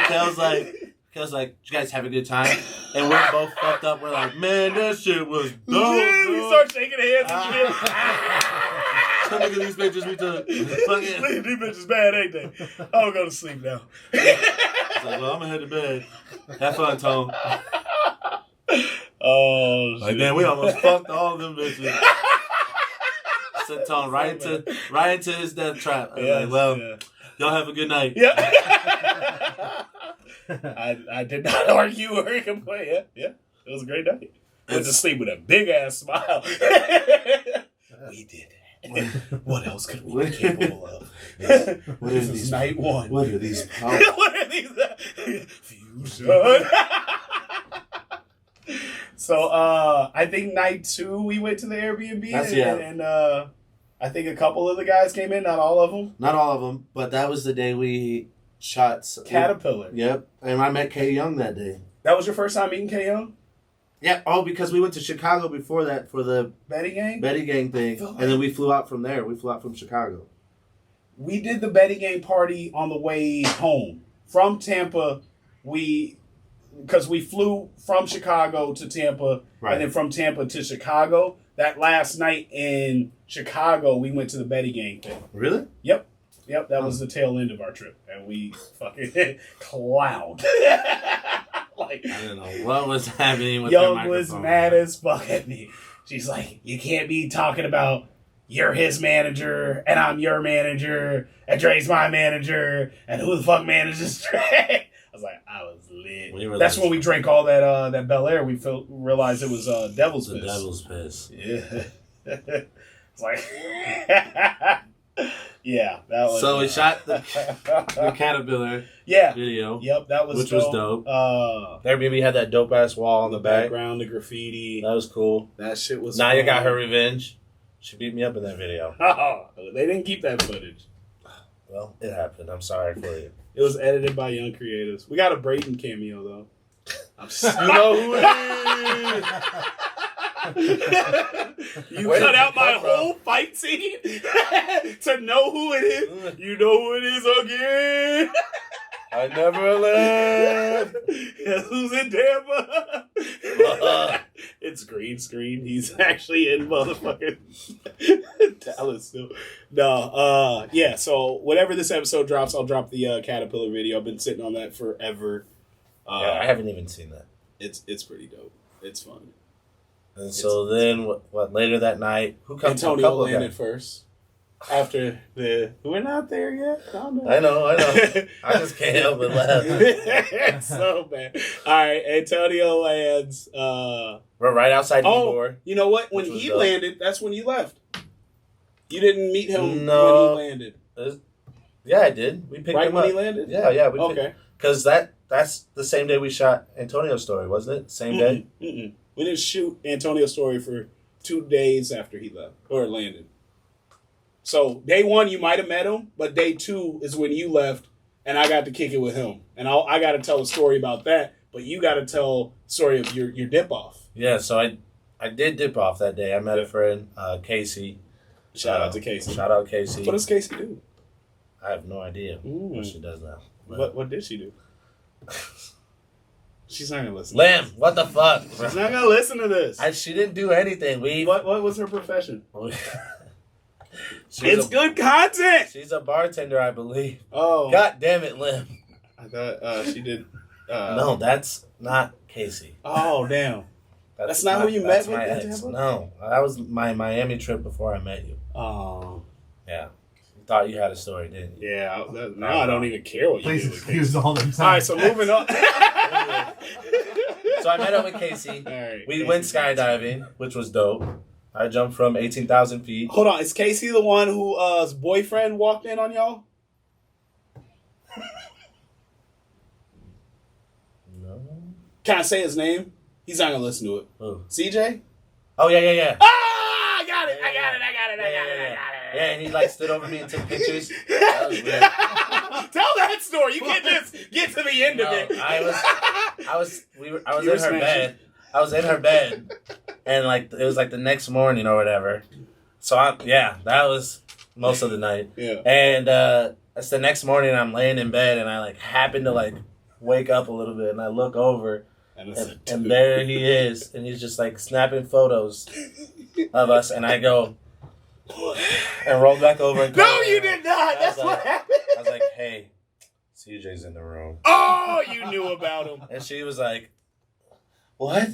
Kel's like, you guys have a good time? And we're both fucked up. We're like, man, that shit was dope. We start shaking hands and shit. Look at these pictures we took. These bitches bad, ain't they? I'm gonna go to sleep now. It's like, well, I'm gonna head to bed. Have fun, Tone. Oh, shit. Like, damn, we almost fucked all of them bitches. Sent Tone right into his death trap. Y'all have a good night. Yeah. I did not argue or complain. Yeah. It was a great night. Went to sleep with a big ass smile. We did it. What else could we be capable of? This is night 1. What are these? What are these? Fusion. So I think night 2 we went to the Airbnb and I think a couple of the guys came in, not all of them. Not all of them, but that was the day we shot Caterpillar. Yep, and I met K Young that day. That was your first time meeting K Young? Yeah. Oh, because we went to Chicago before that for the Betty Gang thing, and then we flew out from there. We flew out from Chicago. We did the Betty Gang party on the way home from Tampa. Because we flew from Chicago to Tampa, right. And then from Tampa to Chicago. That last night in Chicago, we went to the Betty Gang thing. Really? Yep. That was the tail end of our trip, and we fucking clowned. Like, I don't know what was happening with Young was mad as fuck at me. She's like, you can't be talking about you're his manager and I'm your manager and Dre's my manager and who the fuck manages Dre? I was like, I was lit. That's when we drank all that Bel Air. We realized it was Devil's Piss. The Devil's Piss. Yeah. It's like, yeah, that was. So we shot the Caterpillar video. Yep, that was which dope. was dope. Airbnb had that dope ass wall on the background, the graffiti. That was cool. That shit was. Naya got her revenge. She beat me up in that video. Oh, they didn't keep that footage. Well, it happened. I'm sorry for you. It was edited by young creators. We got a Brayden cameo though. You know who it is. You cut out my whole fight scene to know who it is. You know who it is again. I never left. Who's in Tampa? It's green screen. He's actually in motherfucking Dallas still. No, yeah. So whenever this episode drops, I'll drop the Caterpillar video. I've been sitting on that forever. I haven't even seen that. It's pretty dope. It's fun. And so then, what later that night, who comes? Antonio landed first. After we're not there yet. I know. I just can't help but laugh. It's so bad. All right, Antonio lands. We're right outside Ybor. You know what? When he landed, that's when you left. You didn't meet him when he landed. Yeah, I did. We picked him up. Right when he landed? Yeah. Okay. Because that's the same day we shot Antonio's story, wasn't it? Same day? Mm-mm. We didn't shoot Antonio's story for 2 days after he left or landed. So day 1 you might have met him, but day 2 is when you left, and I got to kick it with him, and I got to tell a story about that. But you got to tell the story of your dip off. Yeah, so I did dip off that day. I met a friend, Casey. Shout out to Casey. Shout out Casey. What does Casey do? I have no idea what she does now. What did she do? She's not gonna listen. Lamb, what the fuck? She's not gonna listen to this. She didn't do anything. What was her profession? It's good content. She's a bartender, I believe. Oh, God damn it, Lim. I thought she did. No, that's not Casey. Oh, damn. That's not who you met with in Tampa? No, that was my Miami trip before I met you. Oh, yeah. You thought you had a story, didn't you? Yeah. Now I don't even care what you do. Please excuse all the time. All right, so moving on. So I met up with Casey. All right, we went skydiving, which was dope. I jumped from 18,000 feet. Hold on, is Casey the one whose boyfriend walked in on y'all? No. Can I say his name? He's not gonna listen to it. Who? CJ? Oh yeah. Ah, I got it. Yeah, and he like stood over me and took pictures. That was weird. Tell that story. You can't just get to the end of it. I was in her bed. I was in her bed, and like it was like the next morning or whatever. So that was most of the night. Yeah. And it's the next morning. I'm laying in bed, and I like happen to like wake up a little bit, and I look over, and there he is, and he's just like snapping photos of us, and I go and roll back over. And no, you did not. That's what happened. I was like, hey, CJ's in the room. Oh, you knew about him. And she was like, what?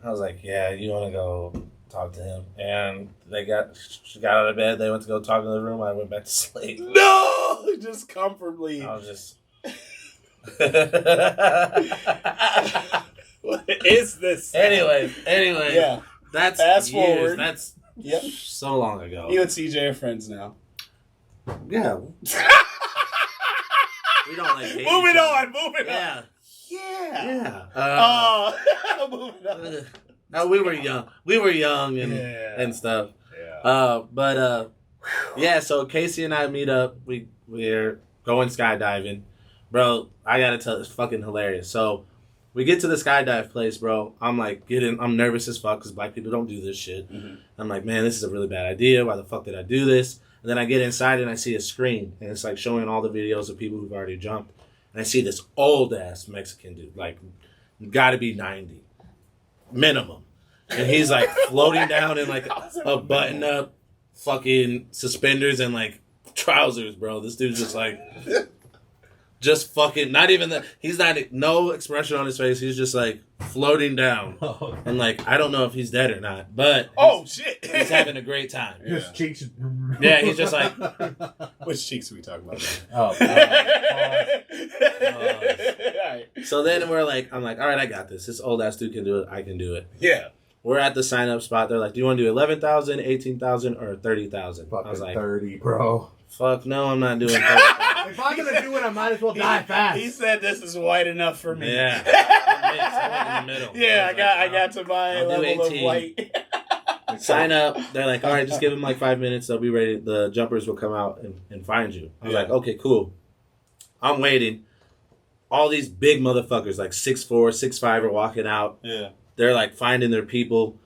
I was like, yeah, you want to go talk to him? And she got out of bed. They went to go talk in the room. I went back to sleep. No, just comfortably. I was just. What is this? Anyway. Yeah. That's fast years. forward. That's yep. So long ago. You and CJ are friends now. Yeah. We don't like hate Moving each other. on. Moving Yeah. on. Yeah. Yeah. Moving on. No, we were young. We were young and stuff. Yeah. Yeah, so Casey and I meet up. We're going skydiving. Bro, I gotta tell, it's fucking hilarious. So we get to the skydive place, bro. I'm nervous as fuck because black people don't do this shit. Mm-hmm. I'm like, man, this is a really bad idea. Why the fuck did I do this? And then I get inside and I see a screen and it's like showing all the videos of people who've already jumped. And I see this old ass Mexican dude, like, gotta be 90 minimum. And he's like floating down in like a button up fucking suspenders and like trousers, bro. This dude's just like, just fucking, not even that. He's not, no expression on his face. He's just like floating down. And like, I don't know if he's dead or not, but shit, he's having a great time. His cheeks. Yeah, he's just like, which cheeks are we talking about? So then we're like, I'm like, all right, I got this. This old ass dude can do it. I can do it. Yeah. We're at the sign up spot. They're like, do you want to do 11,000, 18,000, or 30,000? I was like, 30, bro. Fuck no, I'm not doing 30,000. If I'm gonna do it, I might as well die fast. He said this is white enough for me. Yeah. I went in the middle. Yeah, I got to my level of white. Sign up. They're like, all right, just give them like 5 minutes. They'll be ready. The jumpers will come out and find you. I was like, okay, cool. I'm waiting. All these big motherfuckers, like 6'4", 6'5", are walking out. Yeah. They're like finding their people.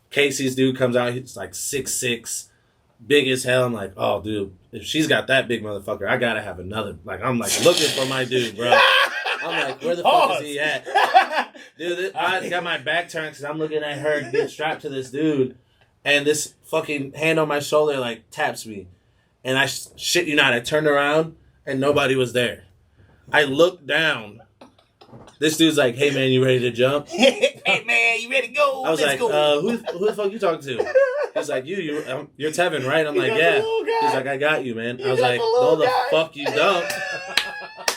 Casey's dude comes out. He's like 6'6", big as hell. I'm like, oh, dude, if she's got that big motherfucker, I gotta have another. Like, I'm like looking for my dude, bro. I'm like, where the fuck is he at? Dude, I got my back turned because I'm looking at her get strapped to this dude. And this fucking hand on my shoulder, like, taps me. And I, shit you not, I turned around and nobody was there. I looked down. This dude's like, hey, man, you ready to jump? Hey, man, you ready to go? I was like, who the fuck you talking to? He's like, you're Tevin, right? I'm like, yeah. He's like, I got you, man. I was like, no, the fuck you don't.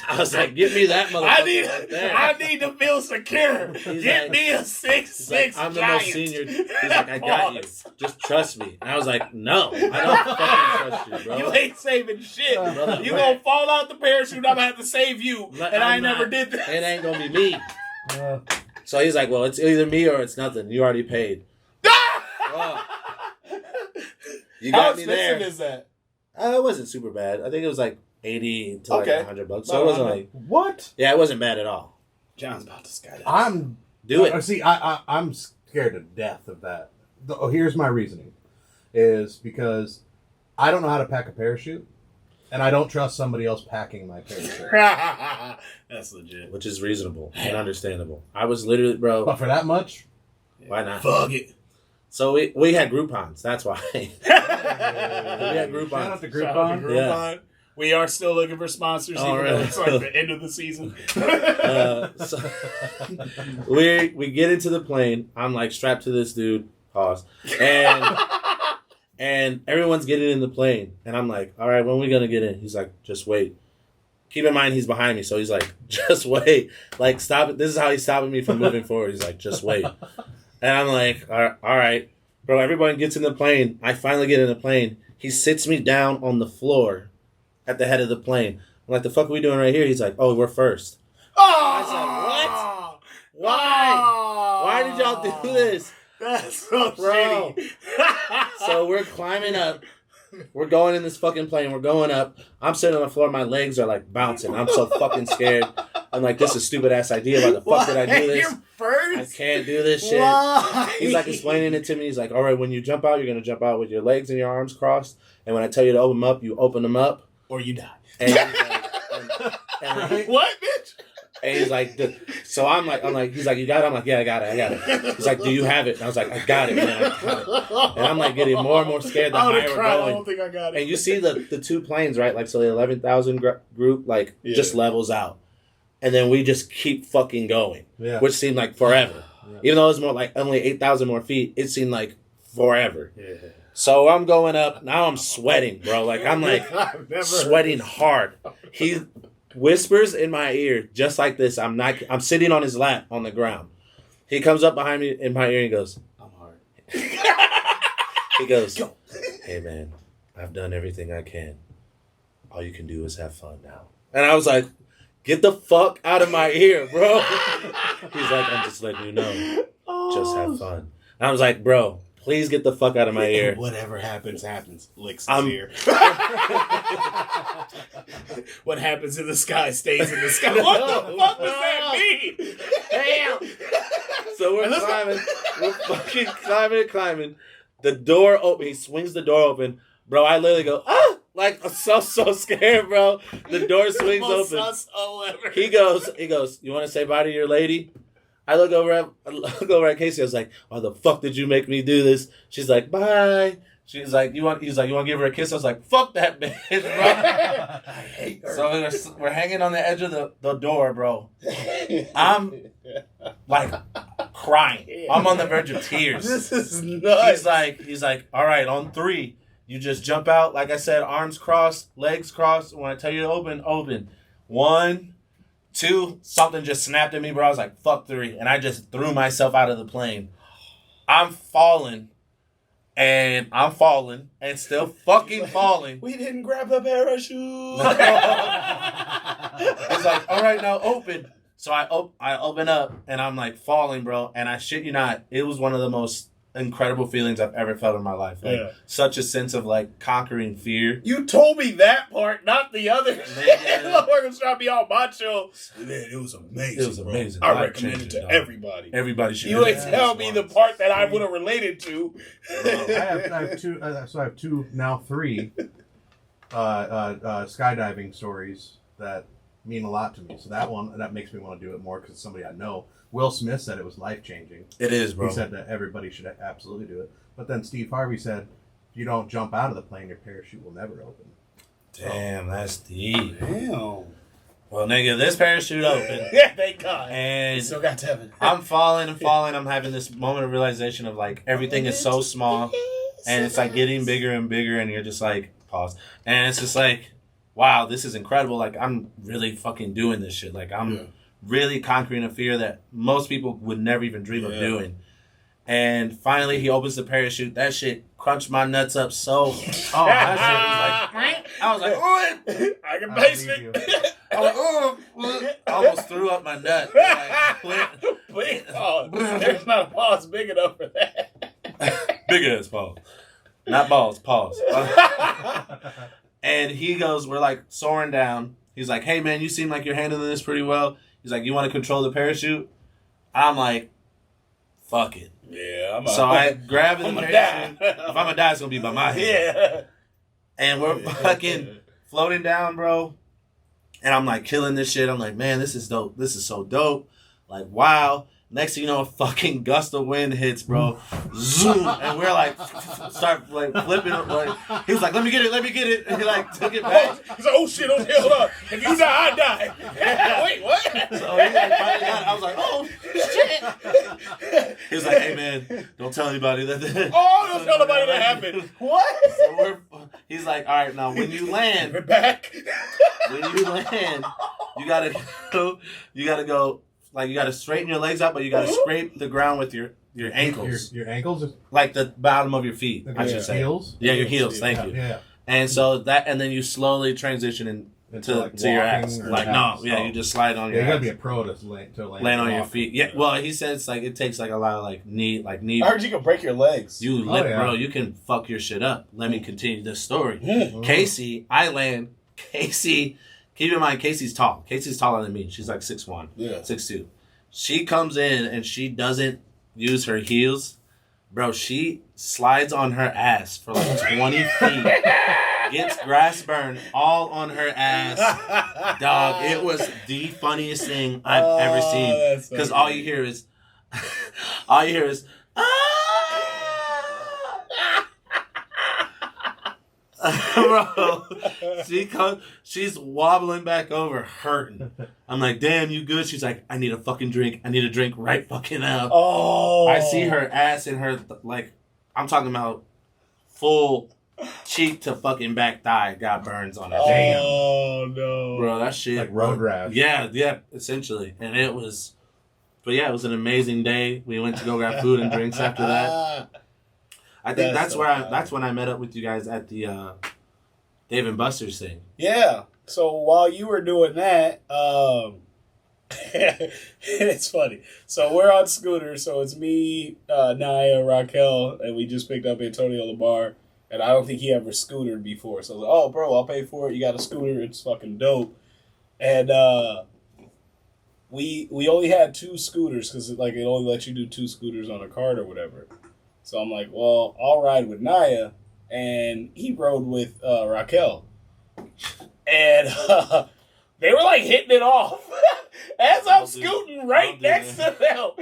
I was like, get me that motherfucker. I need to feel secure. Get me a 6'6" like, I'm giant. the most senior. He's like, I got you. Just trust me. And I was like, no, I don't fucking trust you, bro. You ain't saving shit. Brother, you gonna fall out the parachute. I'm gonna have to save you. And I never did that. It ain't gonna be me. So he's like, well, it's either me or it's nothing. You already paid. You got me there. How expensive is that? It wasn't super bad. I think it was like 80 to like $100. So it wasn't like, what? Yeah, it wasn't bad at all. John's about to skydive. Do it. See, I'm scared to death of that. Here's my reasoning: is because I don't know how to pack a parachute, and I don't trust somebody else packing my parachute. That's legit. Which is reasonable and understandable. I was literally, bro. But for that much, why not? Fuck it. So we had Groupons. That's why. We had Groupons. Shout out to Groupon. Yeah. We are still looking for sponsors, even though it's like the end of the season. So we get into the plane. I'm like strapped to this dude. Pause. And everyone's getting in the plane. And I'm like, all right, when are we going to get in? He's like, just wait. Keep in mind, he's behind me. So he's like, just wait. Like, stop it. This is how he's stopping me from moving forward. He's like, just wait. And I'm like, all right. Bro, everyone gets in the plane. I finally get in the plane. He sits me down on the floor at the head of the plane. I'm like, the fuck are we doing right here? He's like, oh, we're first. Oh! I was like, what? Why? Oh! Why did y'all do this? That's so Bro. shitty. So we're climbing up. We're going in this fucking plane. We're going up. I'm sitting on the floor. My legs are like bouncing. I'm so fucking scared. I'm like, this is a stupid ass idea. Why the fuck did I do this? You're first? I can't do this shit. Why? He's like explaining it to me. He's like, all right, when you jump out, you're going to jump out with your legs and your arms crossed. And when I tell you to open them up, you open them up. Or you die. And he's like, what, bitch? And he's like, so I'm like, he's like, you got it? I'm like, yeah, I got it. He's like, do you have it? And I was like, I got it, man. And I'm like getting more and more scared the higher we're going. I don't think I got it. And you see the two planes, right? Like, so the 11,000 group, like, just levels out. And then we just keep fucking going, which seemed like forever. Yeah. Even though it was more like only 8,000 more feet, it seemed like forever. Yeah. So I'm going up. Now I'm sweating, bro. Like, I'm like sweating hard. He whispers in my ear just like this. I'm sitting on his lap on the ground. He comes up behind me in my ear and he goes, I'm hard. He goes, hey, man, I've done everything I can. All you can do is have fun now. And I was like, get the fuck out of my ear, bro. He's like, I'm just letting you know. Just have fun. And I was like, bro, please get the fuck out of my ear. Whatever happens, happens. Licks his ear. What happens in the sky stays in the sky. What the fuck does that mean? Damn. So we're climbing. We're fucking climbing. The door open. He swings the door open. Bro, I literally go, ah! Like, I'm so scared, bro. The door swings open. He goes, you want to say bye to your lady? I look over at Casey. I was like, why the fuck did you make me do this? She's like, bye. He's like, you want to give her a kiss? I was like, fuck that bitch, bro. I hate her. So we're hanging on the edge of the door, bro. I'm like crying. I'm on the verge of tears. This is nuts. He's like, all right, on 3, you just jump out. Like I said, arms crossed, legs crossed. When I tell you to open. 1, 2, something just snapped at me, bro. I was like, fuck 3. And I just threw myself out of the plane. I'm falling. And I'm falling. And still fucking falling. We didn't grab the parachute. It's like, all right, now open. So I open up. And I'm like falling, bro. And I shit you not, it was one of the most incredible feelings I've ever felt in my life. Like, such a sense of like conquering fear. You told me that part, not the other. Look, was trying to be all macho. Man, it was amazing. It was amazing. I recommend it to everybody. Everybody should. You ain't tell me the part that I would have related to. I have 2. So I have 2, now 3 skydiving stories that mean a lot to me. So that makes me want to do it more because it's somebody I know. Will Smith said it was life-changing. It is, bro. He said that everybody should absolutely do it. But then Steve Harvey said, if you don't jump out of the plane, your parachute will never open. Damn, that's deep. Damn. Well, nigga, this parachute open. Yeah, thank God. And we still got Tevin. I'm falling and falling. I'm having this moment of realization of like everything is so small. And it's like getting bigger and bigger. And you're just like, pause. And it's just like, wow, this is incredible. Like, I'm really fucking doing this shit. Like, I'm really conquering a fear that most people would never even dream of doing. And finally, he opens the parachute. That shit crunched my nuts up so. Oh, that shit was like. I was like, oh, I can taste it. I was like, oh, I almost threw up my nut. Big pause. There's not a pause big enough for that. Big ass pause. Not balls, pause. And he goes, we're like soaring down. He's like, hey man, you seem like you're handling this pretty well. He's like, you want to control the parachute? I'm like, fuck it. Yeah, so I grab the parachute. If I'm gonna die, it's gonna be by my head. Yeah. And we're fucking floating down, bro. And I'm like killing this shit. I'm like, man, this is dope. This is so dope. Like, wow. Next thing you know, a fucking gust of wind hits, bro. Zoom. And we're like, start like flipping. Like, he was like, let me get it. And he like took it back. He's like, oh shit, hold up. If you die, I die. Wait, what? So he like finally got it. I was like, oh shit. He was like, hey man, don't tell anybody that. Don't tell nobody that happened. What? So he's like, all right, now when you land, we're back. When you land, you gotta go. Like, you got to straighten your legs out, but you got to scrape the ground with your ankles. Your ankles? Like the bottom of your feet, okay, I should say. Heels? Yeah, your heels. Thank you. Yeah. And so and then you slowly transition into like your ass. Like, no, you just slide on your ass. You got to be a pro to land on your feet. Yeah, well, he says like it takes like a lot of like knee. I heard you can break your legs. Bro, you can fuck your shit up. Let me continue this story. Casey, keep in mind, Casey's tall. Casey's taller than me. She's like 6'1", 6'2". She comes in and she doesn't use her heels. Bro, she slides on her ass for like 20 feet. Gets grass burn all on her ass. Dog, it was the funniest thing I've ever seen. Because all you hear is, bro, she's wobbling back over, hurting. I'm like, damn, you good? She's like, I need a fucking drink. I need a drink right fucking now. Oh. I see her ass and her, like, I'm talking about full cheek to fucking back thigh got burns on her. Damn. Oh, no. Bro, that shit. Like road rash. Yeah, essentially. And it was an amazing day. We went to go grab food and drinks after that. I think that's when I met up with you guys at the Dave and Buster's thing. Yeah. So while you were doing that, it's funny. So we're on scooters. So it's me, Naya, Raquel, and we just picked up Antonio Lamar. And I don't think he ever scootered before. So I was like, oh, bro, I'll pay for it. You got a scooter. It's fucking dope. And we only had 2 scooters because it only lets you do 2 scooters on a card or whatever. So I'm like, well, I'll ride with Naya. And he rode with Raquel. And they were like hitting it off as I'm scooting right next to them.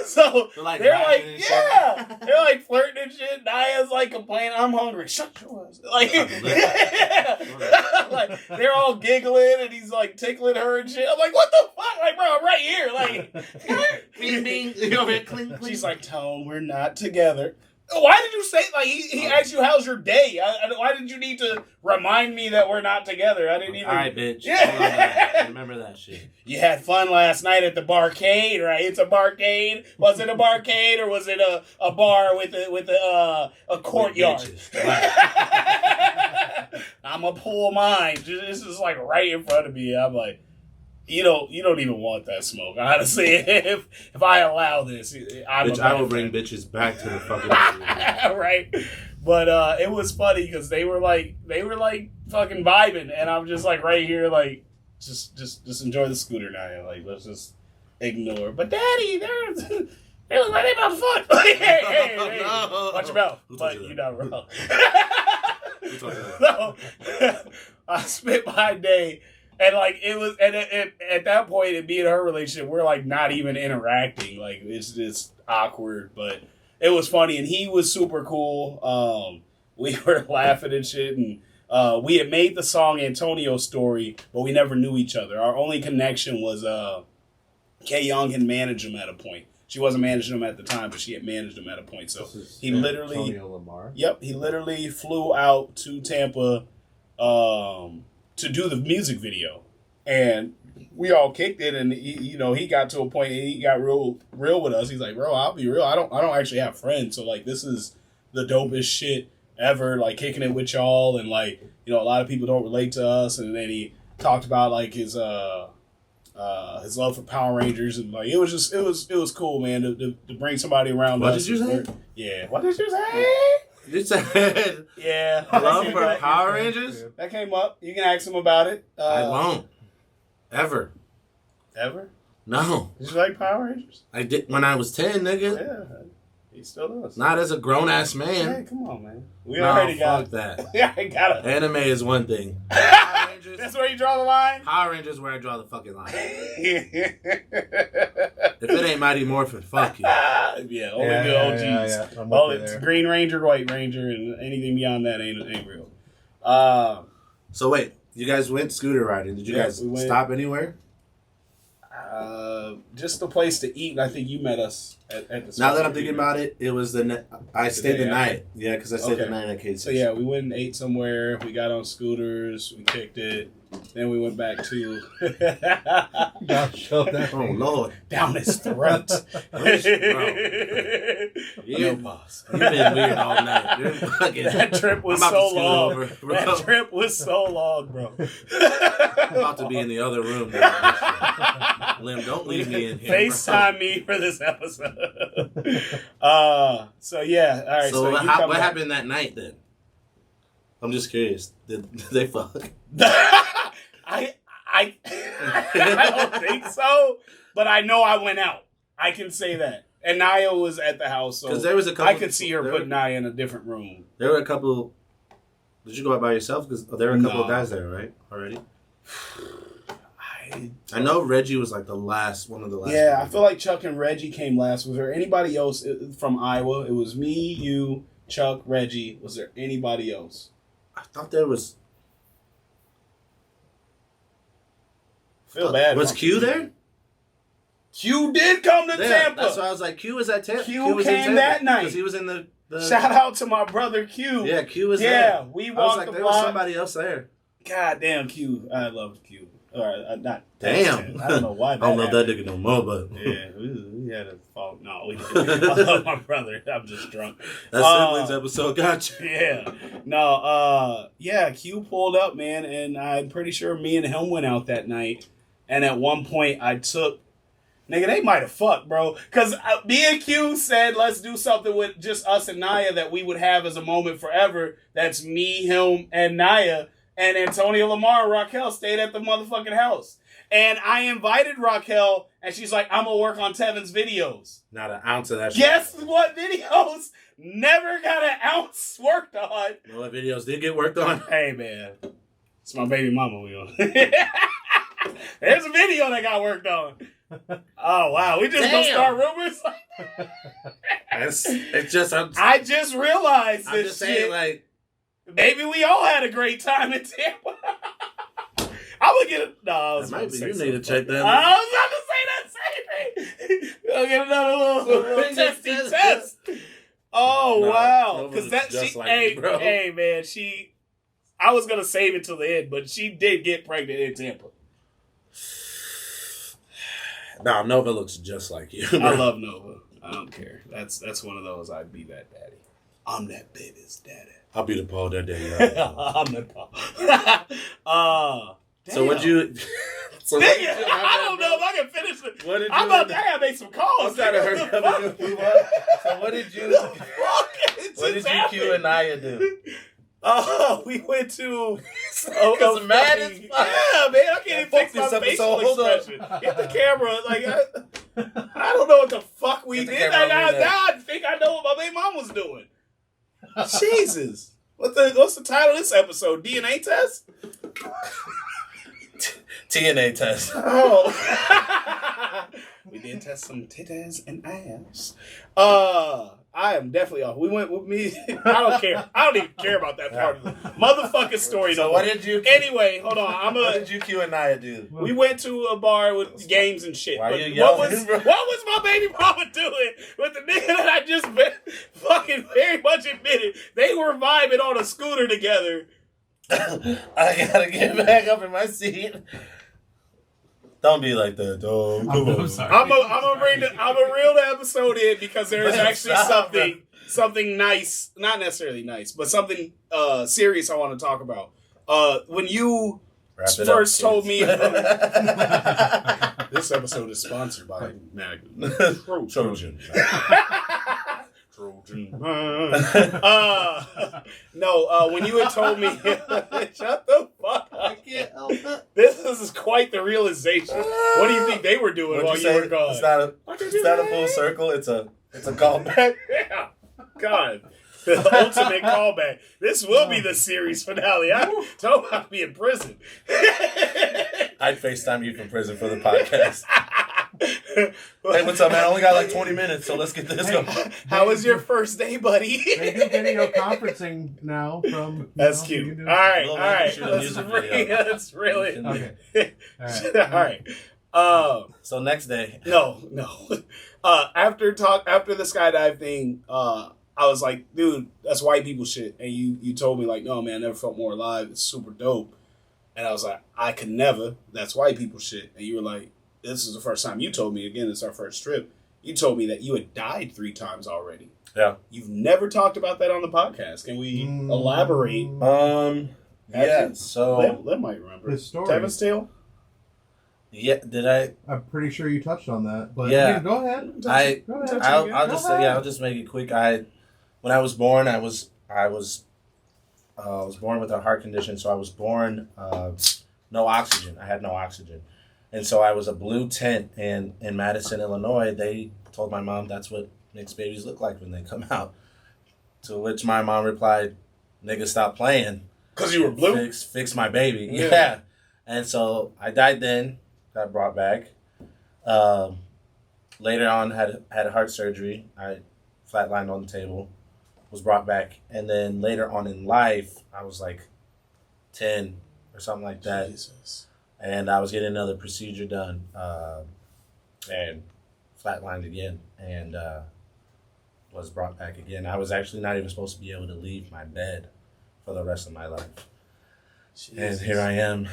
So they're like, yeah. They're like flirting and shit. Naya's like complaining, I'm hungry. Shut your ass. Like, like, they're all giggling and he's like tickling her and shit. I'm like, what the fuck? Like, bro, I'm right here. Like, bing, bing. Clink, clink. She's like, Tone, we're not together. Why did you say, like, he asked you, how's your day? Why did you need to remind me that we're not together? I didn't even. All right, bitch. Yeah. Remember that shit. You had fun last night at the barcade, right? It's a barcade. Was it a barcade or was it a bar with a courtyard? I'm going to pull mine. This is like right in front of me. I'm like, you don't even want that smoke. Honestly, if I allow this, I will bring bitches back to the fucking right. But it was funny because they were like fucking vibing, and I'm just like right here, like just enjoy the scooter now. Like, let's just ignore. But Daddy, they look like they about to fuck. Hey, no. Watch your mouth. But you're not wrong. So I spent my day. And like it was, and at that point, in me and her relationship, we're like not even interacting. Like it's just awkward, but it was funny, and he was super cool. We were laughing and shit, and we had made the song Antonio's Story, but we never knew each other. Our only connection was Kay Young had managed him at a point. She wasn't managing him at the time, but she had managed him at a point. So he literally, Antonio Lamar. Yep, he literally flew out to Tampa. To do the music video, and we all kicked it, and he got to a point and he got real with us. He's like, bro, I'll be real, I don't actually have friends, so like this is the dopest shit ever, like kicking it with y'all, and like a lot of people don't relate to us. And then he talked about like his love for Power Rangers, and like it was cool, man, to bring somebody around. What did you say? Yeah, what did you say? You said, yeah, love for Power Rangers? That came up. You can ask him about it. I won't. Ever? No. Did you like Power Rangers? I did when I was 10, nigga. Yeah, he still does. Not as a grown-ass man. Hey, come on, man. We already got that. Yeah, I got it. Anime is one thing. Power Rangers. That's where you draw the line? Power Rangers is where I draw the fucking line. If it ain't Mighty Morphin, fuck you. Yeah, only good OGs. Yeah. It's Green Ranger, White Ranger, and anything beyond that ain't real. So wait, you guys went scooter riding. Did you guys stop anywhere? Just the place to eat. I think you met us at the. Now that I'm thinking about it, it was I stayed the night. Yeah, because I stayed the night at Casey's. So yeah, we went and ate somewhere. We got on scooters. We kicked it. Then we went back to. Oh Lord! Down his throat. You've been weird all night. That trip was so long. That trip was so long, bro. I'm about to be in the other room. Lim, don't leave me in here. FaceTime me for this episode. So yeah, all right. So what happened that night then? I'm just curious. Did they fuck? I don't think so, but I know I went out. I can say that. And Naya was at the house, so there was a couple, I could see her put Naya in a different room. There were a couple. Did you go out by yourself? Because there were a couple of guys there, right? Already. I know Reggie was like one of the last. Yeah, I feel like Chuck and Reggie came last. Was there anybody else from Iowa? It was me, you, Chuck, Reggie. Was there anybody else? I thought there was. Feel bad. Was Q there? Q did come to Tampa. That's why I was like, Q was at Tampa. Q came that night. Because he was in the... Shout out to my brother Q. Yeah, Q was there. Yeah, we walked the block. There was somebody else there. God damn, Q. I love Q. All right, not damn. I don't know why. I don't know that nigga no more, but... Yeah, Yeah, that's fault. No, we didn't. I love my brother. I'm just drunk. That siblings episode got you. Yeah. No, yeah, Q pulled up, man, and I'm pretty sure me and him went out that night. And at one point, I took... Nigga, they might have fucked, bro. Because me and Q said, let's do something with just us and Naya that we would have as a moment forever. That's me, him, and Naya. And Antonio Lamar and Raquel stayed at the motherfucking house. And I invited Raquel, and she's like, I'm going to work on Tevin's videos. Not an ounce of that shit. Guess what videos never got an ounce worked on? You know what videos did get worked on? Hey, man. It's my baby mama we on. There's a video that got worked on. Oh, wow. We just gonna start rumors like that? It's just... I just realized I'm this just shit. saying, like... Maybe we all had a great time in Tampa. I would get a... No, I was That might be. You something. need to check that. I was about to say that same thing. I'll get another little testy test. Oh, No, wow. Because Nova's that... just She, like hey, you, bro. hey, man. She... I was going to save it till the end, but she did get pregnant in Tampa. No, Nova looks just like you. I love Nova. I don't care. That's one of those. I'd be that daddy. I'm that baby's daddy. I'll be the Paul that day. I'm the Paul. So what you? So what you I don't know if I can finish it. What did you? I gotta make some calls. I'm trying to hurry up and move on. So what did you? What did you, Q, and Naya do? Oh, we went to. Because mad as fuck. Yeah, man, I can't even fix my Fuck this facial episode. Hold up. expression. Get the camera. Like, I don't know what the fuck we Get the did. camera Now over there. I think I know what my baby mom was doing. Jesus. What's the title of this episode? DNA test? TNA test. Oh. We did test some titties and ass. I am definitely off. We went with me. I don't care. I don't even care about that part of the motherfucking story. So no what more. did you? Anyway, hold on. What did you, Q, and Naya do? We went to a bar with games and shit. Why But you what yelling, bro? was my baby mama doing with the nigga that I just fucking very much admitted? They were vibing on a scooter together. I gotta get back up in my seat. Don't be like that, dog. Come on. I'm sorry. I'm gonna reel the episode in because there is actually Stop, something nice, not necessarily nice, but something serious I want to talk about. When you Wrap it first up, told kids. me this episode is sponsored by Magnum. Trojan. Trojan. No, when you had told me, shut the fuck up. I can't help it. This is quite the realization. What do you think they were doing while you were gone? It's not a full circle. It's a callback. Yeah. God. The ultimate callback. This will be the series finale. I don't have to be in prison. I'd FaceTime you from prison for the podcast. Hey, what's up, man? I only got like 20 minutes, so let's get this going. How was your first day, buddy? They do video conferencing now from... That's you cute. can All do- right, Well, all we can right. shoot a music video. That's really... Okay. All right. So next day. No. After the skydive thing, I was like, dude, that's white people shit. And you told me, like, no, man, I never felt more alive. It's super dope. And I was like, I could never. That's white people shit. And you were like, this is the first time you told me. Again, it's our first trip. You told me that you had died 3 times already. Yeah. You've never talked about that on the podcast. Can we elaborate? Yeah. So. Len might remember. His story. Tevin's tale? Yeah. Did I? I'm pretty sure you touched on that. But Yeah. go ahead. Go ahead. I'll just say, I'll just make it quick. When I was born, I was born with a heart condition, so I was born no oxygen. I had no oxygen, and so I was a blue tent. And in Madison, Illinois, they told my mom that's what mixed babies look like when they come out. To which my mom replied, "Nigga, stop playing. 'Cause you were blue? Fix my baby." Yeah. Yeah. And so I died then. Got brought back. Later on, had heart surgery. I flatlined on the table. Was brought back, and then later on in life, I was like 10 or something like that, Jesus. and I was getting another procedure done, and flatlined again, and was brought back again. I was actually not even supposed to be able to leave my bed for the rest of my life, and here I am,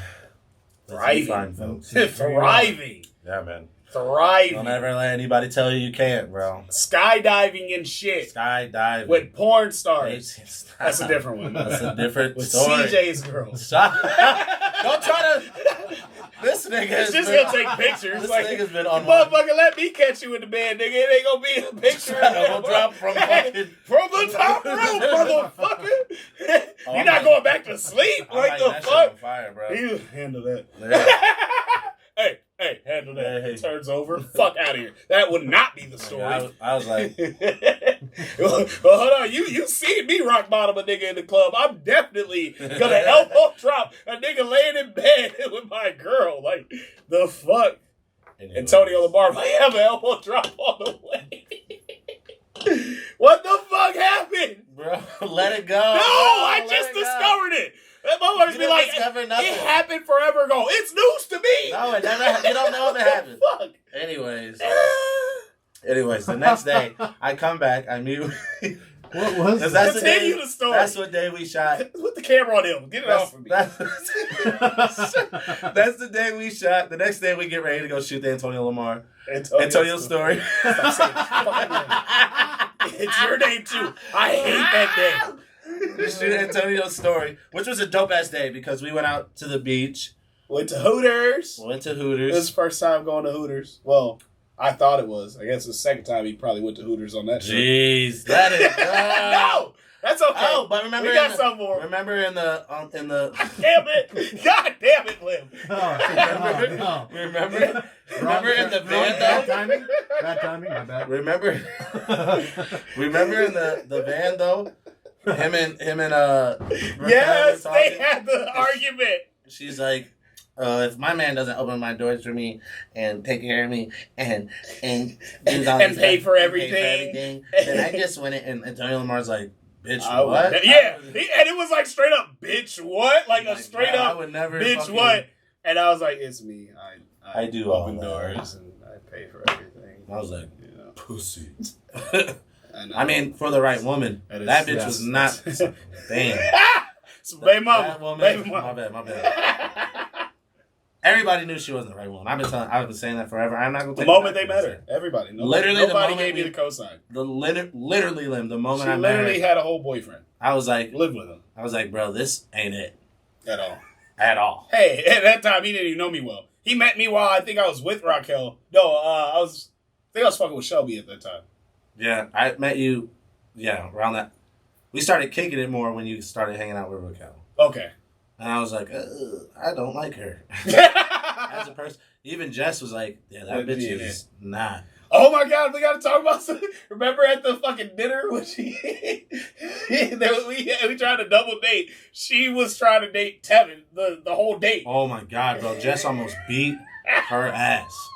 Thriving. fine folks. Thriving. Yeah, man. thriving. Don't ever let anybody tell you can't, bro. Skydiving and shit. Skydiving. With porn stars. That's a different one. That's a different With story. CJ's girls. Don't try to... This nigga It's just gonna take pictures. This like, nigga's been on motherfucker, let me catch you in the bed, nigga. It ain't gonna be a picture. Double drop from fucking... From the top rope, motherfucker. You're not going back to sleep. Like the that shit fuck? on fire, bro. You handle that. Yeah. Hey, handle that. Hey. Turns over. Fuck out of here. That would not be the story. I was like... Well, hold on. You seen me rock bottom a nigga in the club. I'm definitely gonna elbow drop a nigga laying in bed with my girl. Like, the fuck? Antonio Lamar might have an elbow drop on the way. What the fuck happened? Bro, let it go. No, I Let just it go. discovered it. That motherfuckers be like, it happened forever ago. It's news to me. No, it never. You don't know if it happened. Fuck. Anyways, the next day I come back. I meet. What was that? That's Continue the story. That's what day we shot. Put the camera on him. Get it off of me. That's the day we shot. The next day we get ready to go shoot the Antonio Lamar. Antonio's story. It's your name too. I hate that name. We shoot Antonio's story, which was a dope ass day because we went out to the beach. Went to Hooters. Went to It was Hooters. the first time going to Hooters. Well, I thought it was. I guess the second time he probably went to Hooters on that trip. Jeez, let it go. No, that's okay. Oh, but remember, we got some more. Remember in the Damn it! God damn it, Lim. Remember in the van Bad though. timing. Bad timing. My bad. Remember in the van though. Him and Yes, Raquel were they talking. had the argument. She's like, if my man doesn't open my doors for me and take care of me and do all And this pay stuff, for and everything. then I just went in, and Antonio Lamar's like, bitch, I what? would- yeah, and it was like straight up, bitch, what? Like a straight I up, would never bitch, fucking- what? And I was like, it's me. I do all open that. doors and I pay for everything. I was like, You know. pussy. I know. I mean, for the right woman. That bitch was not. Damn. So, baby mama. That woman. Baby mama. My bad. Everybody knew she wasn't the right woman. I've been saying that forever. I'm not gonna. The take moment it they back. met her, everybody. Literally the nobody moment gave me we- the cosign. Literally, Lim. The moment She I met literally her, had a whole boyfriend. I was like, Lived with him bro, this ain't it at all. at all. Hey, at that time he didn't even know me well. He met me while I think I was with Raquel. No, I think I was fucking with Shelby at that time. Yeah, I met you. Yeah, around that. We started kicking it more when you started hanging out with Raquel. Okay. And I was like, I don't like her. As a person. Even Jess was like, yeah, that bitch is not. Oh my God, we gotta talk about something. Remember at the fucking dinner when we tried to double date. She was trying to date Tevin the whole date. Oh my God, bro. Jess almost beat her ass.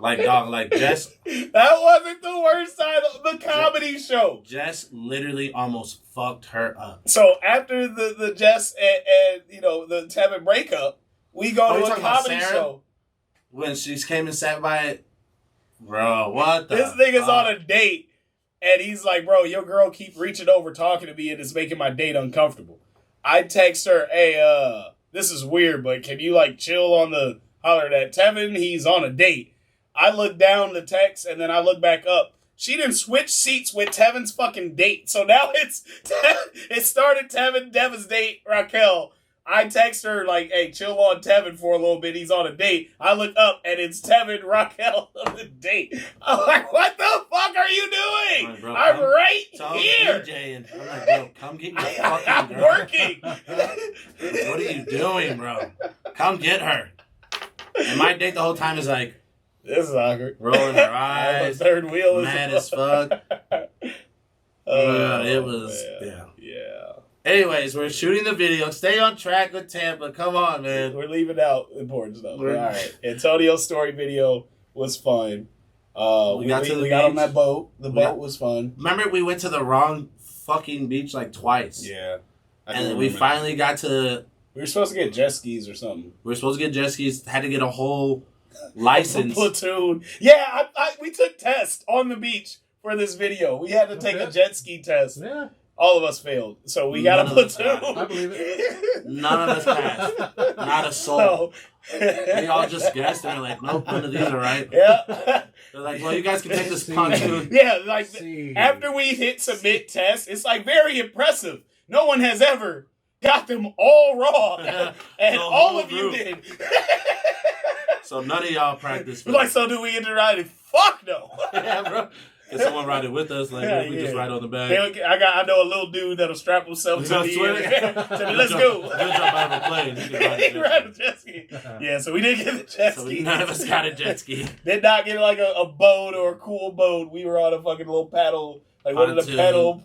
Like, dog, like Jess. That wasn't the worst side of the comedy show. Jess literally almost fucked her up. So after the Jess and the Tevin breakup, we go you to a talking about comedy Sarah? show. When she came and sat by it. Bro, what the This nigga's fuck? on a date, and he's like, bro, your girl keep reaching over talking to me, and it's making my date uncomfortable. I text her, hey, this is weird, but can you, like, chill on the holler at Tevin? He's on a date. I look down the text, and then I look back up. She didn't switch seats with Tevin's fucking date. So now it started Tevin, Devin's date, Raquel. I text her like, hey, chill on Tevin for a little bit. He's on a date. I look up, and it's Tevin, Raquel on the date. I'm like, what the fuck are you doing? Right, bro, I'm right So here. DJing. I'm like, bro, come get your fucking I'm girl. working. What are you doing, bro? Come get her. And my date the whole time is like, This is awkward. rolling her eyes, Third wheel is mad as fuck. It was, man. Yeah. Anyways, we're shooting the video. Stay on track with Tampa. Come on, man. We're leaving out important stuff. All right. Antonio's story video was fun. We got on that boat. The boat was fun. Remember, we went to the wrong fucking beach like twice. Yeah. And then we finally got to... We were supposed to get jet skis or something. We were supposed to get jet skis. Had to get a whole license. Platoon. Yeah, we took tests on the beach for this video. We had to take a jet ski test. Yeah. All of us failed. So we got a platoon. I believe it. None of us passed. Not a soul. They all just guessed. They're like, nope, none of these are right. Yeah. They're like, well, you guys can take this pontoon. Yeah, like after we hit submit test, it's like very impressive. No one has ever got them all wrong. And all of you did. So none of y'all practiced. We're like, so do we get to ride it? Fuck no. Yeah, bro. Can someone ride it with us? Like, we just ride on the back. I know a little dude that'll strap himself to me. Let's go. He'll jump out of a plane. He can ride a jet ski. Yeah, so we didn't get the jet ski. So none of us got a jet ski. Did not get like a boat or a cool boat. We were on a fucking little paddle. Like one of the pedal.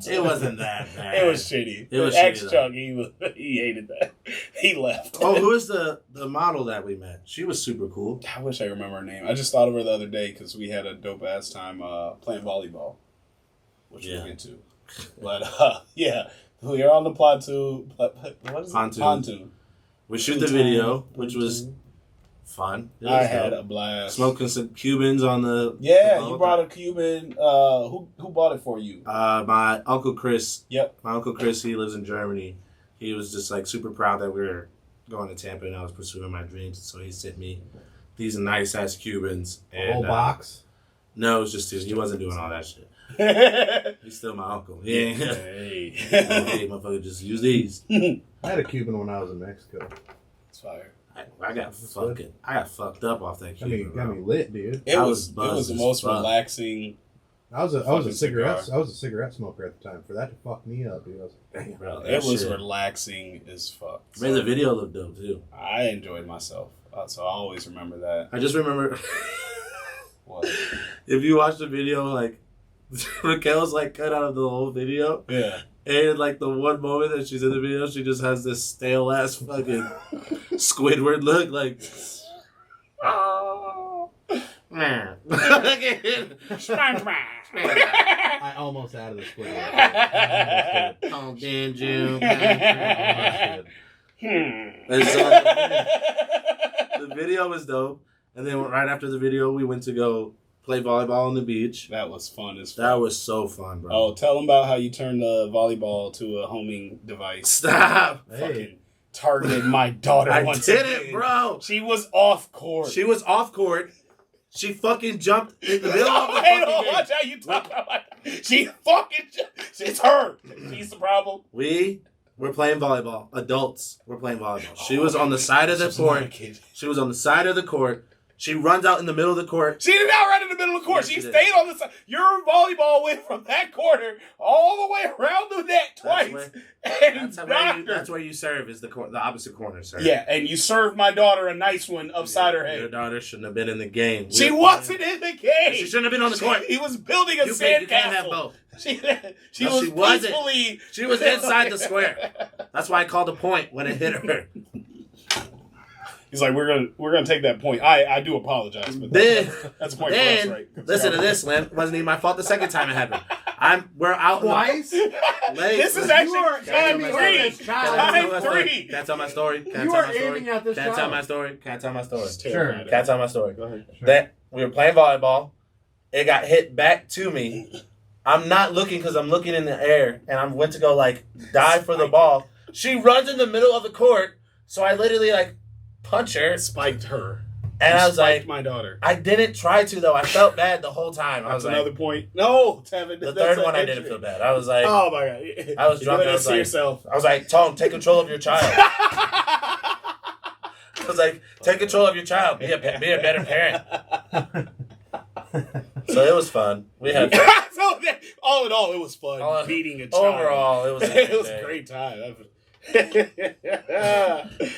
It wasn't that bad. It was shitty. It was X-Chunk, he hated that. He left. Oh, who is the model that we met? She was super cool. I wish I remember her name. I just thought of her the other day because we had a dope ass time playing volleyball, which we'll get to. But yeah, we are on the platoon. What is it? Pontoon. We shoot the video, which was fun. I had a blast. Smoking some Cubans on the... Yeah, you brought a Cuban. Who bought it for you? My Uncle Chris. Yep. My Uncle Chris, he lives in Germany. He was just like super proud that we were going to Tampa and I was pursuing my dreams. So he sent me these nice-ass Cubans. A whole box? No, it was just two. He wasn't doing all that shit. He's still my uncle. Hey, motherfucker, just use these. I had a Cuban when I was in Mexico. It's fire. I got fucked up off that Cuban. Got me lit, dude. It was the most relaxing. I was a cigarette smoker at the time. For that to fuck me up, dude. I was like, damn. Bro, it was relaxing as fuck. Made the video look dope too. I enjoyed myself, so I always remember that. I just remember. What? If you watch the video, like Raquel's like cut out of the whole video. Yeah. And like the one moment that she's in the video, she just has this stale ass fucking Squidward look, like. Oh. Man. I almost added the Squidward. Oh, Dan June. The video was dope, and then right after the video, we went to go play volleyball on the beach. That was fun as fuck. That was so fun, bro. Oh, tell them about how you turned the volleyball to a homing device. Stop. Fucking targeted my daughter once again. I did it, bro. She was off court. She fucking jumped in the middle of the fucking game. Watch how you talk about it. She fucking it's her. She's the problem. We're playing volleyball. Adults, we're playing volleyball. She was on the side of the court. She was on the side of the court. She runs out in the middle of the court. She did not run in the middle of the court. Yes, she stayed on the side. Your volleyball went from that corner all the way around the net twice. That's where you serve, is the opposite corner, sir. Yeah, and you served my daughter a nice one upside her head. Your daughter shouldn't have been in the game. She wasn't in the game. She shouldn't have been on the court. He was building a sandcastle. You can't have both. She was inside the square. That's why I called a point when it hit her. He's like, we're gonna take that point. I do apologize, but that's a point for us, right? Listen to this, Lynn. Wasn't even my fault the second time it happened. We're out twice. This is actually time 3. Time 3. Can't tell my story. You are aiming at this. Can't tell my story. Can't tell my story. Sure. Can't tell my story. Go ahead. Sure. That we were playing volleyball. It got hit back to me. I'm not looking because I'm looking in the air, and I went to go like dive for the ball. She runs in the middle of the court, so I literally like punch her, spiked her, and I was like, my daughter. I didn't try to though. I felt bad the whole time. That's another point. No, Tevin. The third one I didn't feel bad. I was like, oh my god, I was drunk. I was like, yourself. I was like, Tone, take control of your child. I was like, take control of your child. Be a better parent. So it was fun. We had fun. So all in all, it was fun. Beating a child. Overall, it was a great time.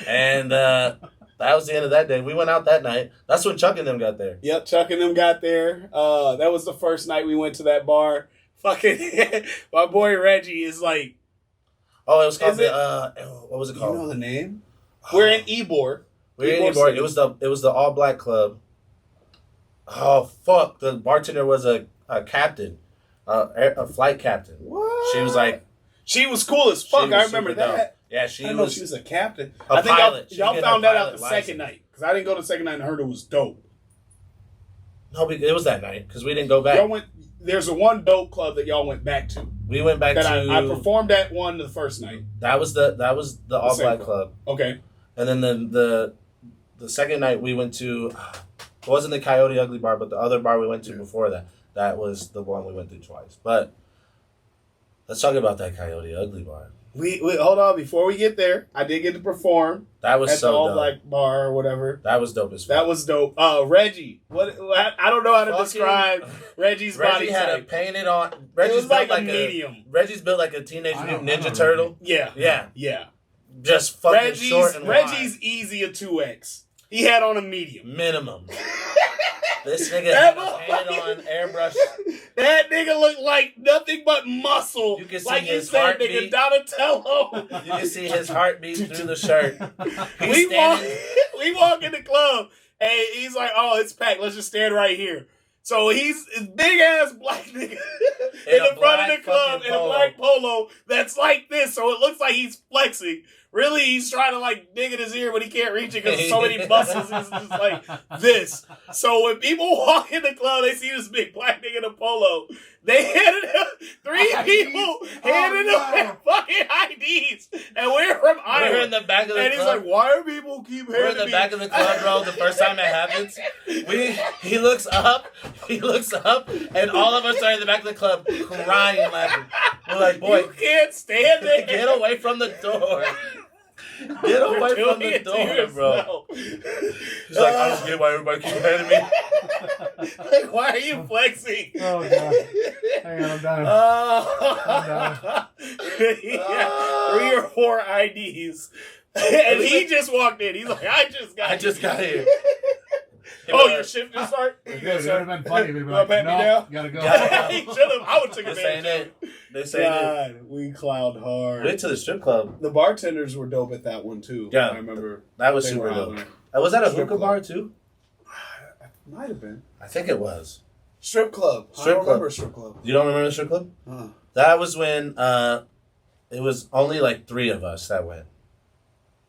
And that was the end of that day. We went out that night. That's when Chuck and them got there. Yep, Chuck and them got there. That was the first night we went to that bar. Fucking my boy Reggie is like, oh, it was called what was it called? You know the name? We're in Ybor. We're in Ybor. It was the all black club. Oh fuck! The bartender was a captain, a flight captain. What? She was like, she was cool as fuck. I remember that. Dope. Yeah, she was a captain. I think pilot. Y'all found that out the second night because I didn't go the second night and heard it was dope. No, it was that night because we didn't go back. Y'all went. there's a one dope club that y'all went back to. We went back that to. I performed at one the first night. That was the All Black Club. Okay. And then the second night we went to. It wasn't the Coyote Ugly bar, but the other bar we went to before that. That was the one we went to twice. But let's talk about that Coyote Ugly bar. We hold on before we get there. I did get to perform. That was at so the All dope. Black bar or whatever. That was dope as fuck. That was dope. Reggie, what? I don't know how to describe Reggie's body Reggie had type. a painted on. It was like a medium. Reggie's built like a Teenage Mutant Ninja Turtle. Yeah. Just fucking short and Reggie's easy a 2X. He had on a medium. minimum. This nigga had a painted on airbrush. That nigga looked like nothing but muscle. You can see like his you said, heartbeat. nigga, Donatello. You can see his heartbeat through the shirt. We walk in the club, and he's like, "Oh, it's packed. Let's just stand right here." So he's this big ass black nigga in the front of the club in a black polo that's like this, so it looks like he's flexing. Really, he's trying to like dig in his ear, but he can't reach it because there's so many muscles. It's just like this. So when people walk in the club, they see this big black nigga in a polo. They handed him people handed him fucking IDs, and we're from Iowa. We're in the back of the club. And he's like, "Why are people keep handing me?" We're in the back of the club, bro. The first time it happens, he looks up, and all of us are in the back of the club crying, laughing. We're like, "Boy, you can't stand there. Get away from the door. Get away from the door, bro." He's like, "I don't get why everybody keeps handing me." Like, why are you flexing? Oh, God. Hang on, I'm done. Yeah, 3 or 4 IDs. And he just walked in. He's like, I just got here. Oh, your shift just started? It would have been funny. We'd be Like, like, no, no, gotta go. He should have. I would have taken This ain't advantage. it. This ain't it. God, we clowned hard. We went to the strip club. The bartenders were dope at that one, too. Yeah. I remember. That was they super were dope. out Was that a Strip hookah club. bar, too? Might have been. I think it was. Strip club. I don't remember strip club. You don't remember the strip club? That was when it was only like 3 of us that went.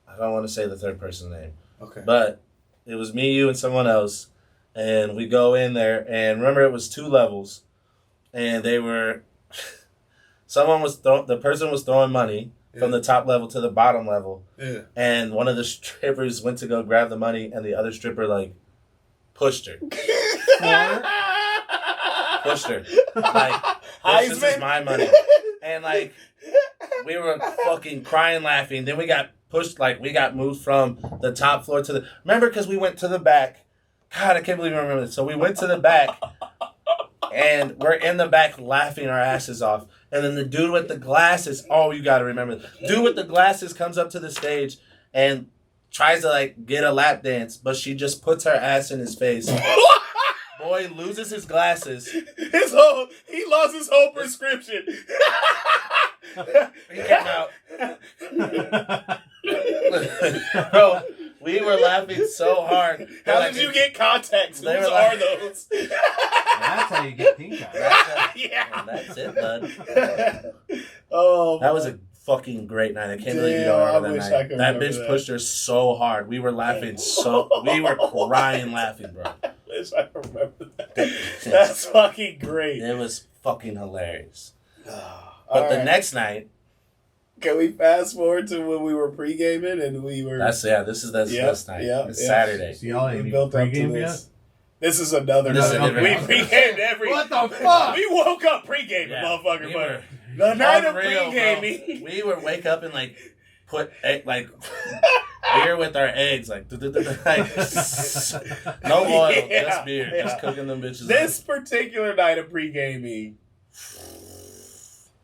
I don't want to say the third person's name. Okay. But it was me, you, and someone else. And we go in there, and remember it was 2 levels. And they were... the person was throwing money from the top level to the bottom level. Yeah. And one of the strippers went to go grab the money, and the other stripper, like, pushed her. Pushed her. Like, this is my money. And, like, we were fucking crying, laughing. Then we got pushed, like, we got moved from the top floor to the... Remember, because we went to the back. God, I can't believe I remember this. So we went to the back, and we're in the back laughing our asses off. And then the dude with the glasses, oh, you got to remember. Dude with the glasses comes up to the stage and tries to, like, get a lap dance, but she just puts her ass in his face. Boy loses his glasses. He lost his whole prescription. He came out. Bro, we were laughing so hard. How did you get contacts? Whose are those? That's how you get pink eye. Yeah. That's it, bud. Oh, that was a fucking great night. I can't believe you don't remember that night. That bitch pushed her so hard. We were laughing we were crying laughing, bro. I wish I remember that. That's fucking great. It was fucking hilarious. But the next night... Can we fast forward to when we were pre-gaming and we were... This is this night. It's Saturday. So y'all ain't built up to this. This is another night. We pre-gamed What the fuck? We woke up pre-gaming, motherfucker. The night of pre-gaming. We would wake up and, like, put, like... beer with our eggs, like no oil, just beer, just cooking them bitches. This particular night of pre-gaming,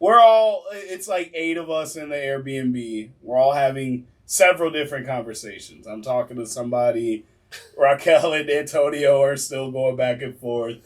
it's like 8 of us in the Airbnb. We're all having several different conversations. I'm talking to somebody. Raquel and Antonio are still going back and forth.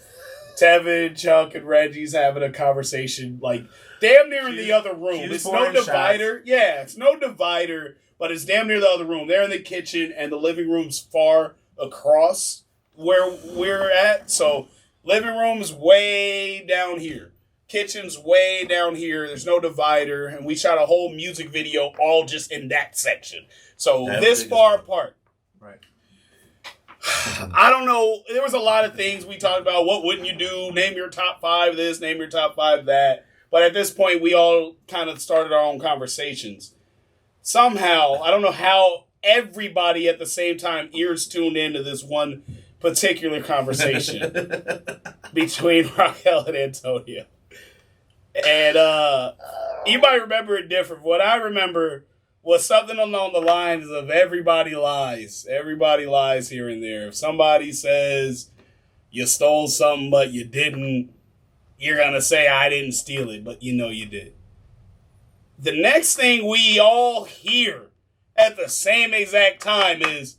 Tevin, Chuck, and Reggie's having a conversation like damn near in the other room. It's no divider. Shots. Yeah, it's no divider. But it's damn near the other room. They're in the kitchen, and the living room's far across where we're at. So living room's way down here. Kitchen's way down here. There's no divider. And we shot a whole music video all just in that section. So this far apart. Right. I don't know. There was a lot of things we talked about. What wouldn't you do? Name your top 5 this, name your top 5 that. But at this point, we all kind of started our own conversations. Somehow, I don't know how everybody at the same time ears tuned into this one particular conversation between Raquel and Antonio. And you might remember it different. What I remember was something along the lines of everybody lies. Everybody lies here and there. If somebody says you stole something but you didn't, you're going to say, I didn't steal it, but you know you did. The next thing we all hear at the same exact time is,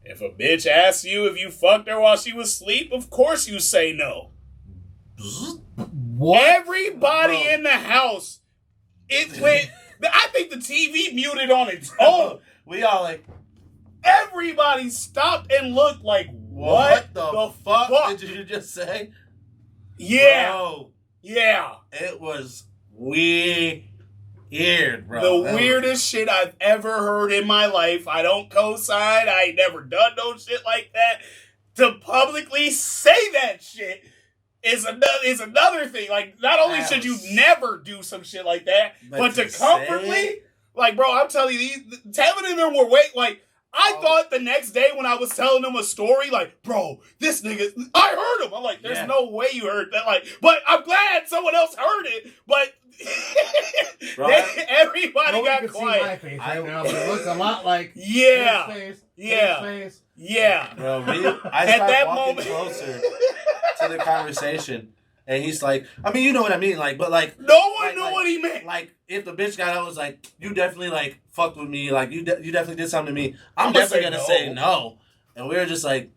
if a bitch asks you if you fucked her while she was asleep, of course you say no. What? Everybody in the house, it went... I think the TV muted on its own. We all like, everybody stopped and looked like, what the fuck did you just say? Yeah. Bro, yeah. it was weird, bro. The weirdest shit I've ever heard in my life. I don't co-sign. I ain't never done no shit like that. To publicly say that shit is another thing. Like, not only should you never do some shit like that, but to comfortably, like, bro, I'm telling you, Tevin and them were like, I thought the next day when I was telling them a story, like, bro, this nigga, I heard him. I'm like, there's no way you heard that. Like, but I'm glad someone else heard it. But bro, everybody got quiet. See my face right now, but it looks a lot like yeah, his face, yeah, his face. Yeah. Bro, I at started that walking moment closer to the conversation, and he's like, I mean, you know what I mean, like, but like, no one knew what he meant. Like, if the bitch got out was like, you definitely like fucked with me, like you definitely did something to me, I'm definitely gonna say no. And we were just like,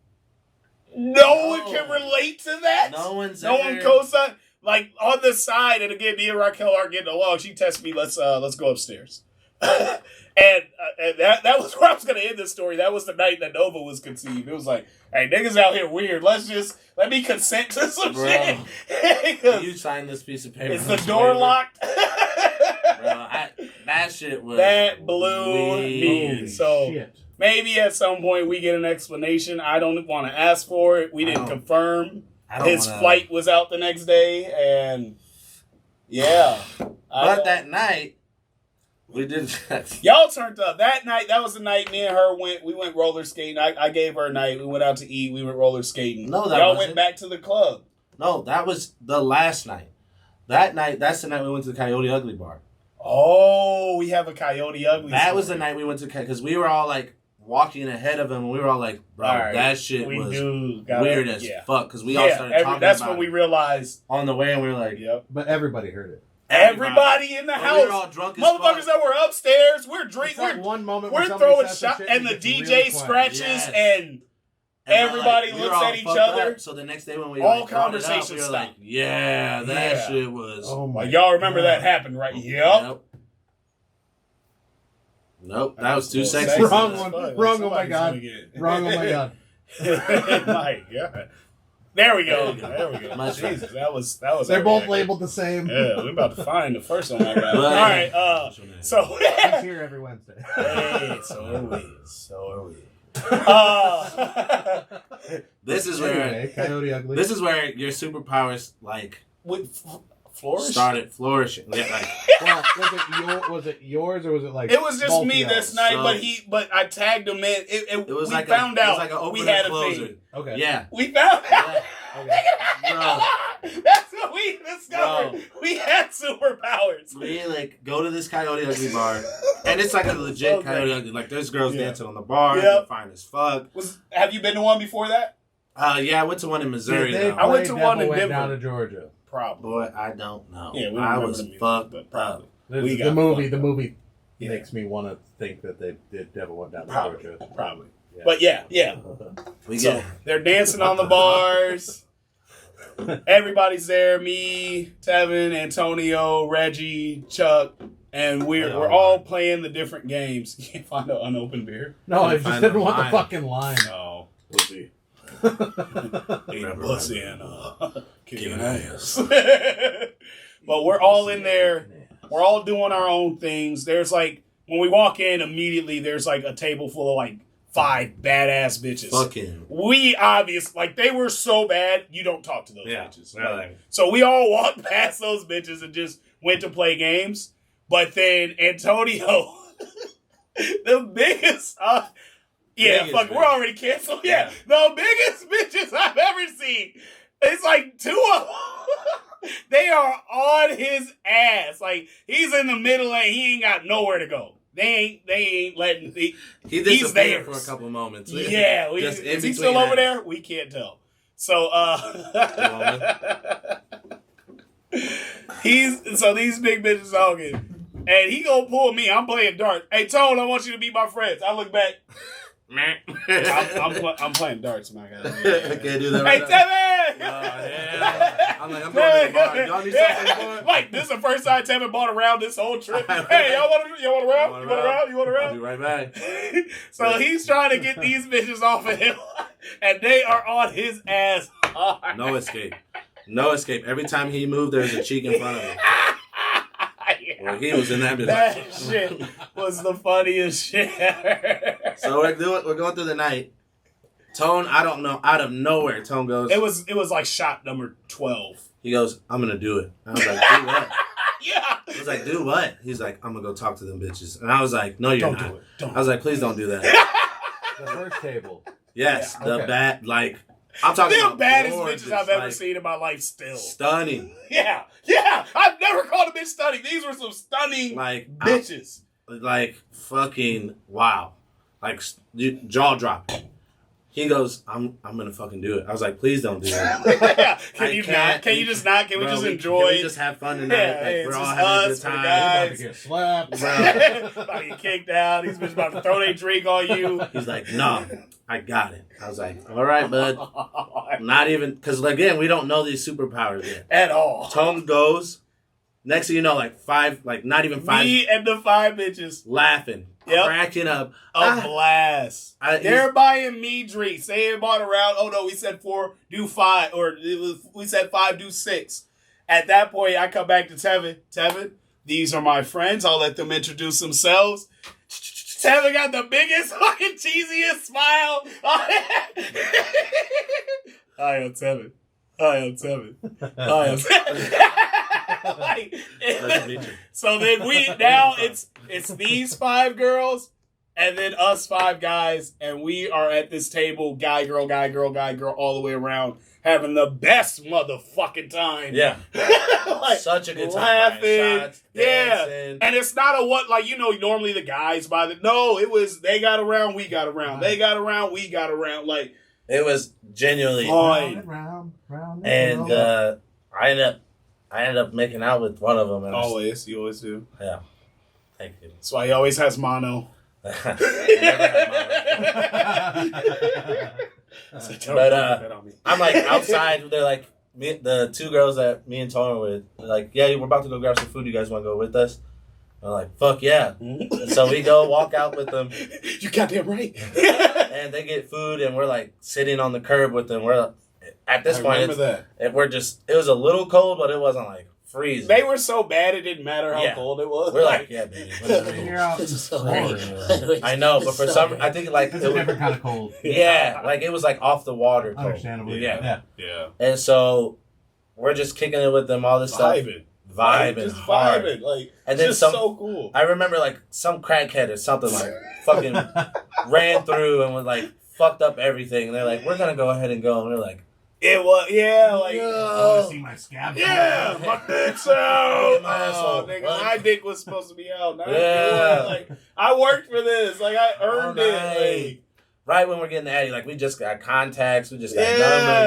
no one can relate to that. No one co-signed. Like, on the side, and again, me and Raquel aren't getting along. She texted me, let's go upstairs. And that was where I was going to end this story. That was the night that Nova was conceived. It was like, hey, niggas out here weird. Let me consent to some shit. You signed this piece of paper. Is the door locked? Bro, that shit was... That blew me. So, shit. Maybe at some point we get an explanation. I don't want to ask for it. We didn't confirm. His flight was out the next day, and yeah. But that night... We did that. Y'all turned up. That night, that was the night me and her we went roller skating. I gave her a night. We went out to eat. We went roller skating. No, that Y'all wasn't. went back to the club. No, that was the last night. That night, that's the night we went to the Coyote Ugly bar. Oh, we have a Coyote Ugly. That was the night we went to, because we were all like walking ahead of him, and we were all like, bro, that shit was weird as fuck, because we all started talking about it. That's when we realized. On the way, and we were like, yep. But everybody heard it. Everybody in the house. We were all drunk as motherfuckers fuck. that were upstairs. We're drinking. One moment we're throwing shots, and the DJ scratches, and everybody looks at each other. Up. So the next day when we all conversations we were stopped. like, yeah, that shit was. Oh my! Y'all remember that happened, right? Yep. Nope, that was too sexy. Wrong one. Wrong. Oh my god. Wrong. Oh my god. My god. There we go. Jesus, that was. They're both labeled the same. Yeah, we're about to find the first one I got. All right. So he's here every Wednesday. Hey, so are we. This is where Coyote Ugly. This is where your superpowers like started flourishing. Yeah, like, well, was it yours or was it like? It was just me this night, but I tagged him in. It was like found out we had a thing. Okay. Yeah. We found out. Okay. That's what we discovered. Bro. We had superpowers. We like go to this Coyote Ugly bar, and it's like a legit Coyote Ugly. Like there's girls dancing on the bar. Yep. Fine as fuck. Have you been to one before that? Yeah, I went to one in Missouri. I went to one in Denver. Down to Georgia. Probably. Boy, I don't know. Yeah, I was fucked up. The movie makes me want to think that they did Devil Went Down to Georgia. Probably. Yeah. But yeah. They're dancing on the bars. Everybody's there. Me, Tevin, Antonio, Reggie, Chuck, and we're all playing the different games. You can't find an unopened beer. No, I just didn't want the fucking line. No, pussy. Eating pussy and kicking ass. But we're all in there. We're all doing our own things. There's like when we walk in, immediately there's like a table full of like 5 badass bitches. Fucking. We like they were so bad, you don't talk to those bitches. Right. So we all walked past those bitches and just went to play games. But then Antonio, the biggest, Biggest fuck, bitch. we're already canceled. Yeah, the biggest bitches I've ever seen. It's like 2 of them. They are on his ass. Like, he's in the middle and he ain't got nowhere to go. They ain't letting. He he's disappeared there for a couple moments. Yeah, Just in is he between still over that. there? We can't tell. So, these big bitches talking, and he gonna pull me. I'm playing darts. Hey, Tone, I want you to be my friends. I look back. I'm playing darts, my guy. I can't do that. Hey, Right Tevin! yeah. I'm going to the bar. Y'all need something for it? Like, this is the first time Tevin bought a round this whole trip. Hey, y'all want a round? You want a round? You want a I'll round? be right back. So he's trying to get these bitches off of him, and they are on his ass hard. No escape. No escape. Every time he moved, there's a cheek in front of him. Well, he was in that business. That shit was the funniest shit ever. So we're going through the night. Tone, I don't know, out of nowhere, Tone goes. It was like shot number 12. He goes, I'm gonna do it. And I was like, do what? Yeah. I was like, do what? He's like, I'm gonna go talk to them bitches. And I was like, no, you're Don't not. do it. Don't. I was like, please don't do that. The first table. Yes, Yeah. the Okay. bad, like, I'm talking The about baddest gorgeous, bitches I've ever like, seen in my life still. Stunning. Yeah. I've never called a bitch stunning. These were some stunning Like, bitches. like, fucking, wow. Like, jaw dropping. He goes, I'm gonna fucking do it. I was like, please don't do that. Yeah. I Can you can't. not? Can you just not? Can we Bro, just Can enjoy? we just have fun tonight? Yeah, Like, hey, we're it's all just having a us good for the time. guys. About to get slapped. About to get kicked out. These bitches about to throw their drink on you. He's like, no, I got it. I was like, all right, bud. Not even, because again, we don't know these superpowers yet. At all. Tone goes. Next thing you know, like 5, like not even 5, Me and the 5 bitches. laughing, Yep. cracking up. A blast. He's- They're buying me drinks. They ain't bought a round. Oh no, we said 4, do 5, or we said 5, do 6. At that point, I come back to Tevin. Tevin, these are my friends. I'll let them introduce themselves. Tevin got the biggest fucking cheesiest smile. I am Tevin. Like, so then it's these 5 girls and then us 5 guys, and we are at this table, guy, girl, all the way around, having the best motherfucking time. Yeah. Like, Such a good time. laughing. Buying shots, Yeah. dancing. And it's not a what, like, you know, normally the guys buy the, no, it was, they got around, we got around. They got around, we got around. Like, It was genuinely. fun. Round And I ended up making out with one of them. And Always. You always do. Yeah. Thank you. That's why he always has mono. Never had But, I'm like outside. They're like, the 2 girls that me and Tony were with, they're like, yeah, we're about to go grab some food. You guys want to go with us? I'm like, fuck yeah. And so we go walk out with them. You goddamn right. And they get food, and we're like sitting on the curb with them. We're at this point, it was a little cold, but it wasn't like freezing. They were so bad it didn't matter how cold it was. We're like, yeah, baby. You're out. I know, but for some, I think like It's a different kind of cold. yeah, like it was like off the water cold. Understandably. Yeah. Yeah. And so we're just kicking it with them, all this stuff. Vibing just hard. vibing. Like, And then just some, so cool. I remember like some crackhead or something like fucking ran through and was like fucked up everything. And they're like, we're gonna go ahead and go. And we're like, It was, yeah, like, I want to see my scab. yeah, my dick's out. My asshole. Nigga, my dick was supposed to be out. Now Yeah. like, I worked for this. Like, I earned it. Like, right when we're getting Addy, like we just got contacts, we just got yeah,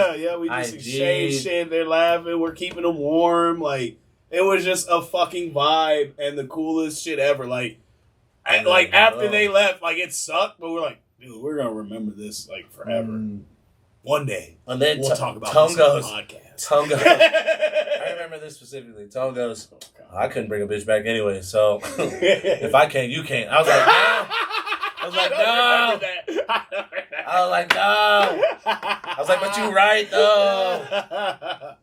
numbers. yeah, we just IG. exchanged shit. They're laughing. We're keeping them warm. Like, it was just a fucking vibe and the coolest shit ever. Like, after they left, like, it sucked, but we're like, dude, we're gonna remember this like forever. One day, And then we'll talk about Tone this on goes, the podcast. Tone goes. I remember this specifically. Tone goes, I couldn't bring a bitch back anyway, so if I can't, you can't. I was like, no. I was like, no. I was like, no. I was like, but you right though.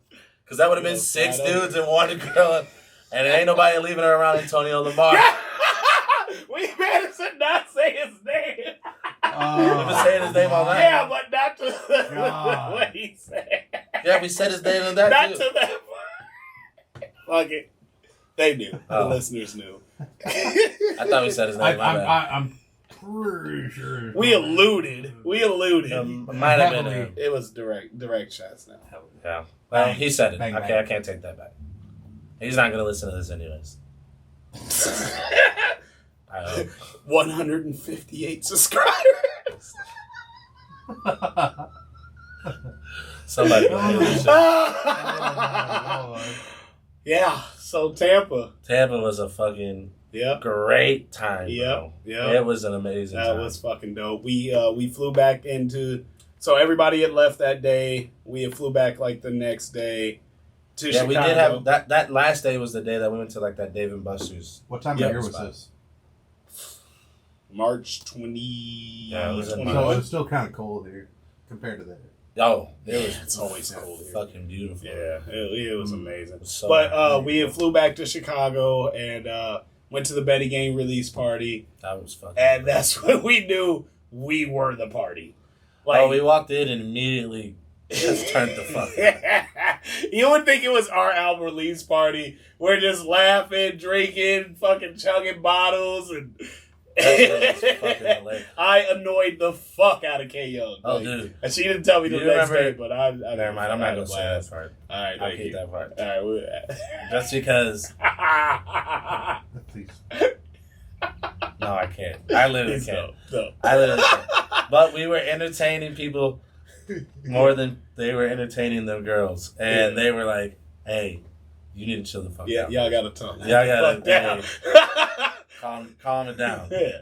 Because that would have been 6 dudes and 1 girl. And it ain't nobody leaving her around Antonio Lamar. We managed to not say his name. saying his name on that. Yeah, but not to what he said. Yeah, we said his name on that Not too. to that. Fuck it. They knew. The listeners knew. I thought we said his name. I'm pretty sure. We alluded. Might have been. It was direct shots now. Yeah. Well, he said it. Bang, Okay, bang. I can't take that back. He's not going to listen to this anyways. I hope. 158 subscribers. Somebody. Yeah. So Tampa. Tampa was a fucking great time. Yep. It was an amazing time. That was fucking dope. We flew back into. So everybody had left that day. We had flew back like the next day to Chicago. We did have that last day was the day that we went to like that Dave and Buster's. What time of year was this? March 20. Yeah, it was in So March. it was still kind of cold here compared to that. Oh, it was. It's always cold here. Fucking beautiful. Yeah, it was amazing. It was so But we had flew back to Chicago and went to the Betty Game release party. That was fucking. And that's when we knew we were the party. Like, we walked in and immediately just turned the fuck up. You would think it was our album release party. We're just laughing, drinking, fucking chugging bottles, and I annoyed the fuck out of K Young. Oh, dude. And she didn't tell me the next day, but I never mind. I'm not gonna say that part. All right, I'll keep that part. All right, just because. Please. No, I can't. I literally can't. No. I literally can't. But we were entertaining people more than they were entertaining them girls, and they were like, "Hey, you need to chill the fuck out." Yeah, y'all gotta talk. Y'all gotta down. Calm it down. Yeah,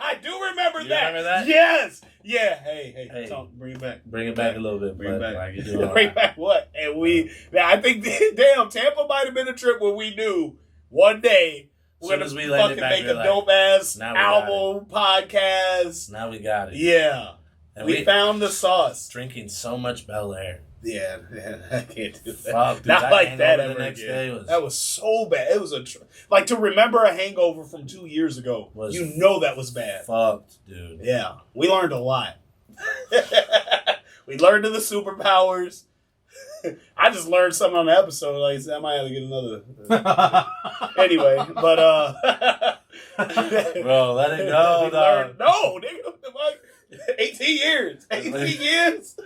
I do remember You that. remember that? Yes. Yeah. Hey. Tom, bring it back. Bring it back a little bit. Bring it back. Like, you're doing all Bring right. back what? And I think, damn, Tampa might have been a trip where we knew one day we're As soon as gonna we landed fucking back, make we were a like, dope ass now we got album podcast. Now we got it. Yeah. And we found the sauce. Drinking so much Bel Air. Yeah, I can't do that. Fuck, dude, Not like that hangover ever the next again. day was. That was so bad. It was like to remember a hangover from 2 years ago. You know that was bad. Fucked, dude. Yeah, we learned a lot. We learned of the superpowers. I just learned something on the episode. Like I said, I might have to get another. Anyway, but bro, let it go, dog. No, nigga, 18 years. 18 years.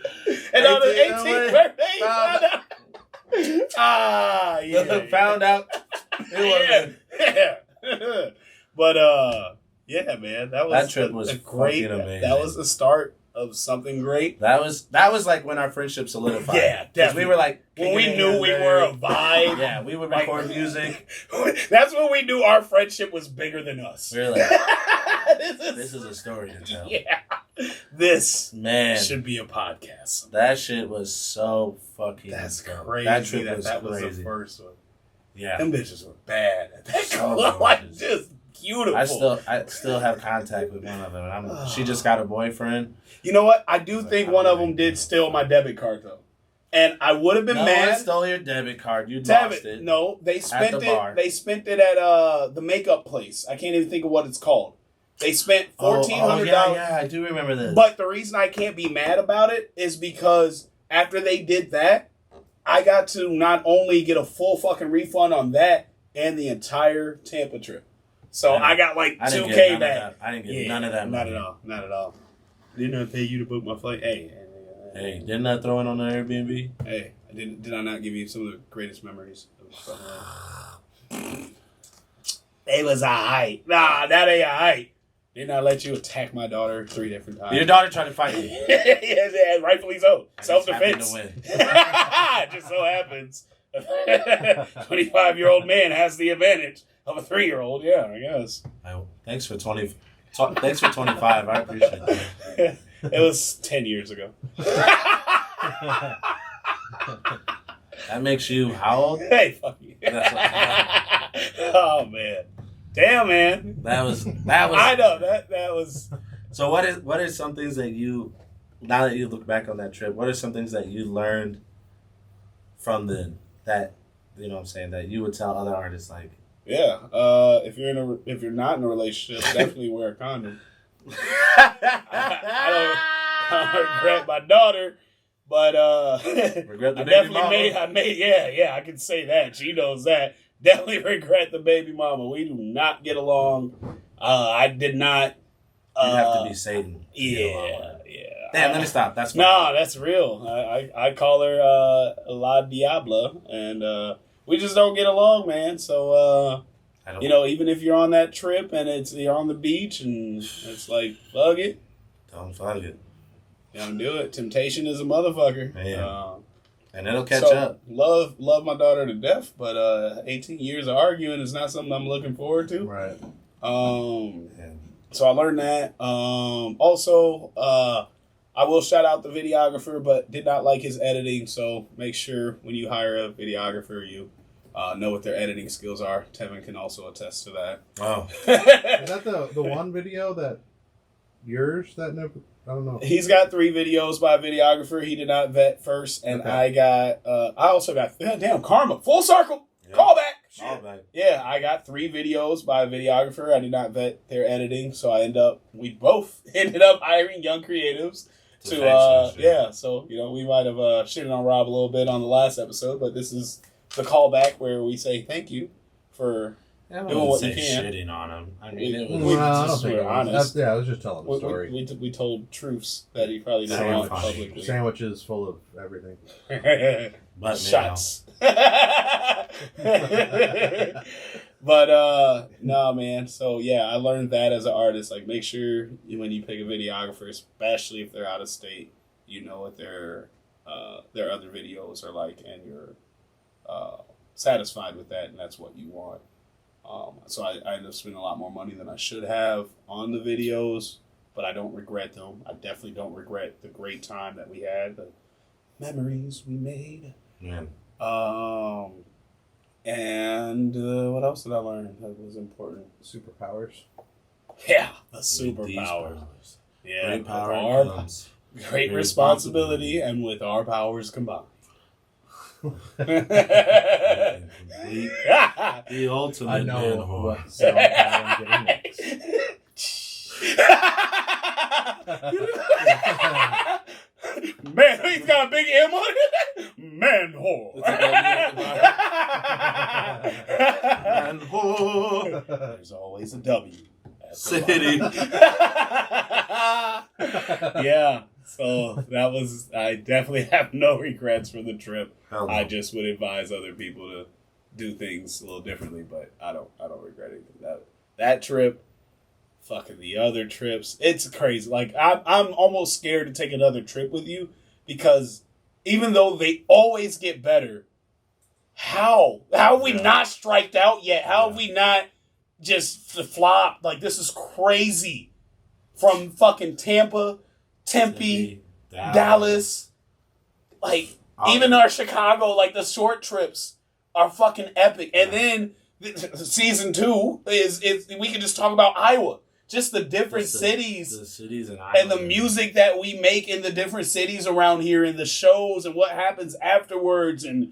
And on the 18th birthday, you found out. Yeah. Found out. Yeah. But, yeah, man. That trip was great. fucking amazing. That was the start of something great. That was like when our friendship solidified. Yeah, definitely. We were like, when we knew we were a vibe. Yeah, we would record music. That's when we knew our friendship was bigger than us. We were like, this is a story to tell. Yeah. This man should be a podcast. That shit was so fucking. That's dope. crazy. That trip was that crazy. was the first one. Yeah, them bitches were bad. That so looked like just beautiful. I still have contact with one of them. And she just got a boyfriend. You know what? I do think one of them did steal my debit card though, and I would have been mad. No one stole your debit card. You lost it. No, they spent at the bar. They spent it at the makeup place. I can't even think of what it's called. They spent $1,400. Yeah, I do remember this. But the reason I can't be mad about it is because after they did that, I got to not only get a full fucking refund on that and the entire Tampa trip. So I got like $2K back. I didn't get none of that. Not at all. Not at all. Didn't I pay you to book my flight? Hey, didn't I throw it on the Airbnb? Hey, did I not give you some of the greatest memories? It was alright. Nah, that ain't alright. Didn't I let you attack my daughter 3 different times? Your daughter tried to fight me. Yes, rightfully so. Self-defense. It just so happens. 25-year-old man has the advantage of a 3-year-old. Yeah, I guess. Thanks for 20. Thanks for 25. I appreciate that. It was 10 years ago. That makes you how old? Hey, fuck you. Oh man. Damn, man. That was. I know that was. So what are some things that you, now that you look back on that trip, what are some things that you learned from that you know what I'm saying, that you would tell other artists like? Yeah. If you're not in a relationship, definitely wear a condom. I don't regret my daughter, but Regret the I baby definitely mama. yeah, I can say that. She knows that. Definitely regret the baby mama. We do not get along. I did not. You have to be Satan. Yeah. Damn, let me stop. That's no, that's real. I call her La Diabla, and we just don't get along, man. So even if you're on that trip and you're on the beach and it's like, fuck it. Don't fuck it. Don't do it. Temptation is a motherfucker. Man. And it'll catch up. Love my daughter to death, but 18 years of arguing is not something I'm looking forward to. Right. So I learned that. Also, I will shout out the videographer, but did not like his editing. So make sure when you hire a videographer, you know what their editing skills are. Tevin can also attest to that. Oh. Is that the one video that yours that never? I don't know. He's got 3 videos by a videographer. He did not vet first, and Okay. I also got damn karma full circle callback. Callback. Yeah, I got 3 videos by a videographer. I did not vet their editing, so we both ended up hiring young creatives to so we might have shitted on Rob a little bit on the last episode, but this is the callback where we say thank you for doing what you can. Shitting on him. I mean, it We was I don't think were it was. honest. I was just telling the story. We told truths that he probably didn't want publicly. Sandwiches full of everything. but Shots. But no, man. So yeah, I learned that as an artist. Like, make sure when you pick a videographer, especially if they're out of state, you know what their other videos are like, and you're satisfied with that, and that's what you want. So I ended up spending a lot more money than I should have on the videos, but I don't regret them. I definitely don't regret the great time that we had, the memories we made. Man. And what else did I learn that was important? Superpowers. Yeah, the With superpowers. these powers. Yeah, Great power with comes great responsibility, and with our powers combined. The ultimate I man know whore. what sound I'm getting next. Man, he's got a big M on it. Man whore. It's a Man whore. There's always a W. at the City. Yeah. So that was. I definitely have no regrets for the trip. Hell no. I just would advise other people to do things a little differently, but I don't regret anything. That trip, fucking the other trips, it's crazy. Like, I'm almost scared to take another trip with you, because even though they always get better, how have we not striked out yet? How have we not just flopped? Like, this is crazy. From fucking Tampa, Tempe, Dallas, like, even our Chicago, like, the short trips are fucking epic. And then season 2 is we can just talk about Iowa. Just the different cities. The cities in Iowa. And the music that we make in the different cities around here, and the shows and what happens afterwards, and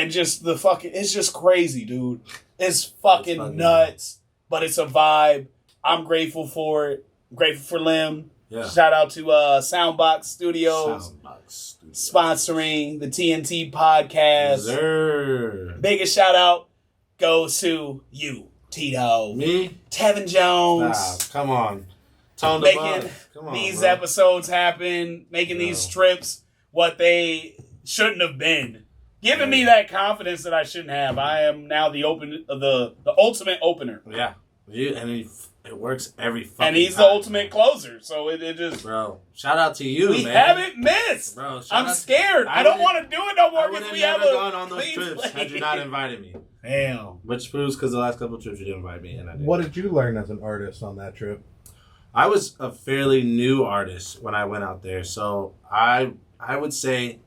just the fucking, it's just crazy, dude. It's fucking nuts. But it's a vibe. I'm grateful for it. I'm grateful for Lim. Yeah. Shout out to Soundbox Studios. Sponsoring the TNT Podcast. Yes, sir. Biggest shout out goes to you, Tito. Me? Tevin Jones. Nah, come on. Tone the Making come on, these bro. episodes happen, making these trips what they shouldn't have been. Giving me that confidence that I shouldn't have. I am now the ultimate opener. Yeah. It works every fucking And he's time, the ultimate closer. So it just... Bro, shout out to you, we man. haven't missed. Bro, I'm scared. I don't want to do it no more I because would we have have never a gone on those clean trips slate. had you not invited me. Damn. Which proves because the last couple of trips you didn't invite me, and I did. What did you learn as an artist on that trip? I was a fairly new artist when I went out there, so I would say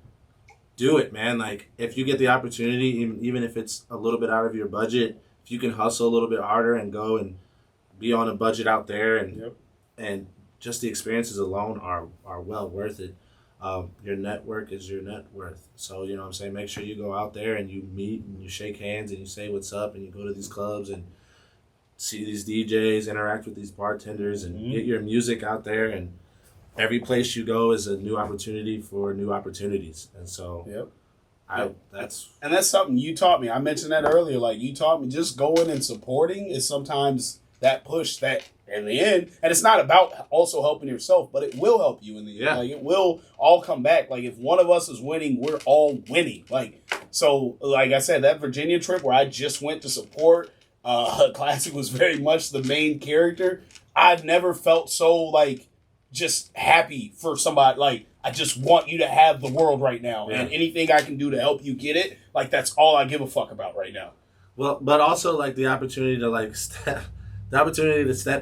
do it, man. Like, if you get the opportunity, even if it's a little bit out of your budget, if you can hustle a little bit harder and go and be on a budget out there, and just the experiences alone are well worth it. Your network is your net worth. So, you know what I'm saying? Make sure you go out there and you meet and you shake hands and you say what's up and you go to these clubs and see these DJs, interact with these bartenders, and get your music out there. And every place you go is a new opportunity for new opportunities. And so, that's something you taught me. I mentioned that earlier. Like, you taught me just going and supporting is sometimes that push that in the end, and it's not about also helping yourself, but it will help you in the end. Like, it will all come back. Like, if one of us is winning, we're all winning. Like, so, like I said, that Virginia trip where I just went to support, Classic was very much the main character. I've never felt so, like, just happy for somebody. Like, I just want you to have the world right now, and anything I can do to help you get it, like, that's all I give a fuck about right now. Well, but also, like, the opportunity to, like, step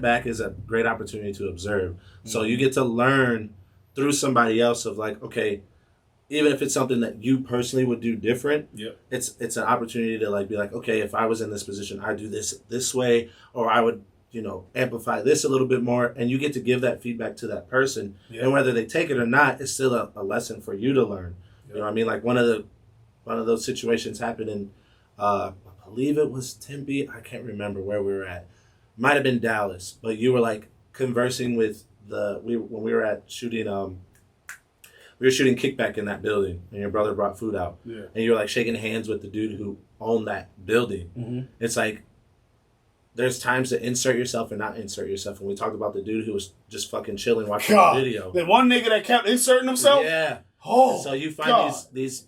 back is a great opportunity to observe. So you get to learn through somebody else of, like, okay, even if it's something that you personally would do different, it's an opportunity to, like, be like, okay, if I was in this position, I'd do this way, or I would, amplify this a little bit more, and you get to give that feedback to that person, and whether they take it or not, it's still a lesson for you to learn. You know what I mean? Like, one of those situations happened in, I believe it was Tempe. I can't remember where we were at. Might have been Dallas, but you were, like, conversing with when we were at shooting. We were shooting Kickback in that building, and your brother brought food out, and you were, like, shaking hands with the dude who owned that building. It's like, there's times to insert yourself and not insert yourself. And we talked about the dude who was just fucking chilling watching the video. The one nigga that kept inserting himself? Yeah. Oh, so you find these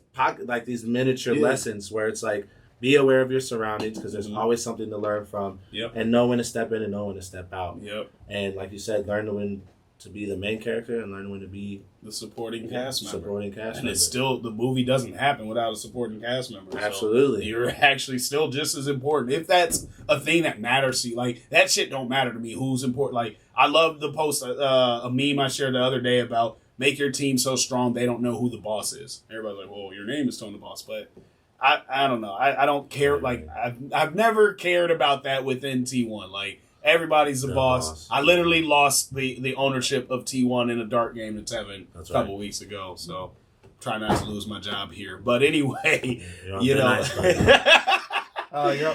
miniature lessons where it's like, be aware of your surroundings, because there's always something to learn from. And know when to step in and know when to step out. And like you said, learn when to be the main character and learn when to be the supporting cast member. And it's still, the movie doesn't happen without a supporting cast member. Absolutely. So you're actually still just as important. If that's a thing that matters to you, like, that shit don't matter to me who's important. Like, I love the post, a meme I shared the other day about make your team so strong they don't know who the boss is. Everybody's like, well, your name is Tone the Boss, but I don't know. I don't care. Like, I've never cared about that within T1. Like, everybody's the boss. I literally lost the ownership of T1 in a dart game to Tevin a couple weeks ago. So, try not to lose my job here. But anyway, you're up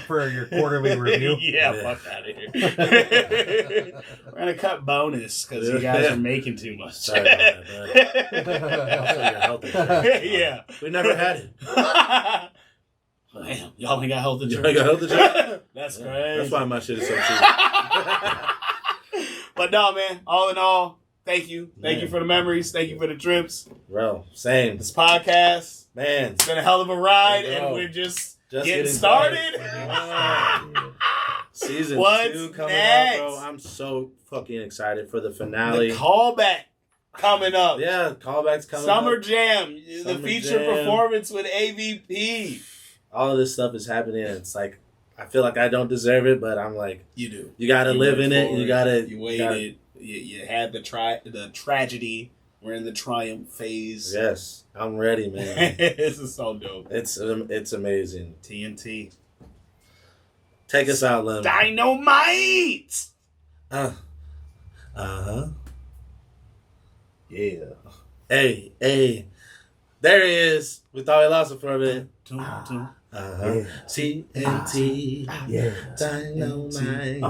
for your quarterly review? Fuck out of here. We're going to cut bonus because you guys are making too much. Sorry about that, bud. We never had it. Damn, y'all ain't got health insurance. That's crazy. That's why my shit is so cheap. But no, man, all in all, thank you. Thank you for the memories. Thank you for the trips. Bro, same. This podcast, man, it's been a hell of a ride, and we're just getting started. Season What's 2 coming next? up, bro. I'm so fucking excited for the finale. The callback coming up. Yeah, callback's coming Summer up. Jam. The feature performance with AVP. All of this stuff is happening, and it's like, I feel like I don't deserve it, but I'm like, you do. You gotta live in it. You gotta. You waited. You had the tragedy. We're in the triumph phase. Yes, I'm ready, man. This is so dope. It's amazing. TNT. Take us out, Lim. Dynamite. Yeah. Hey. There he is. We thought we lost it for a minute. TNT. Dynamite.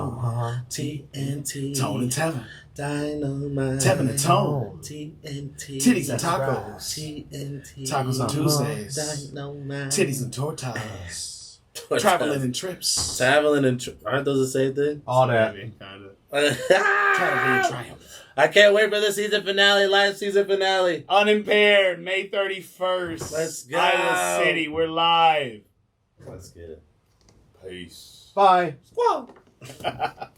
TNT. Tone and Tevin. Dynamite. Tevin and Tone. TNT. Titties and tacos. TNT. Tacos on Tuesdays. Dynamite. Titties and tortas. Traveling and trips. Aren't those the same thing? All that. Kind of. Triumph. I can't wait for the season finale, live season finale. Unimpaired, May 31st. Let's go. Iowa City, we're live. Let's get it. Peace. Bye. Squall.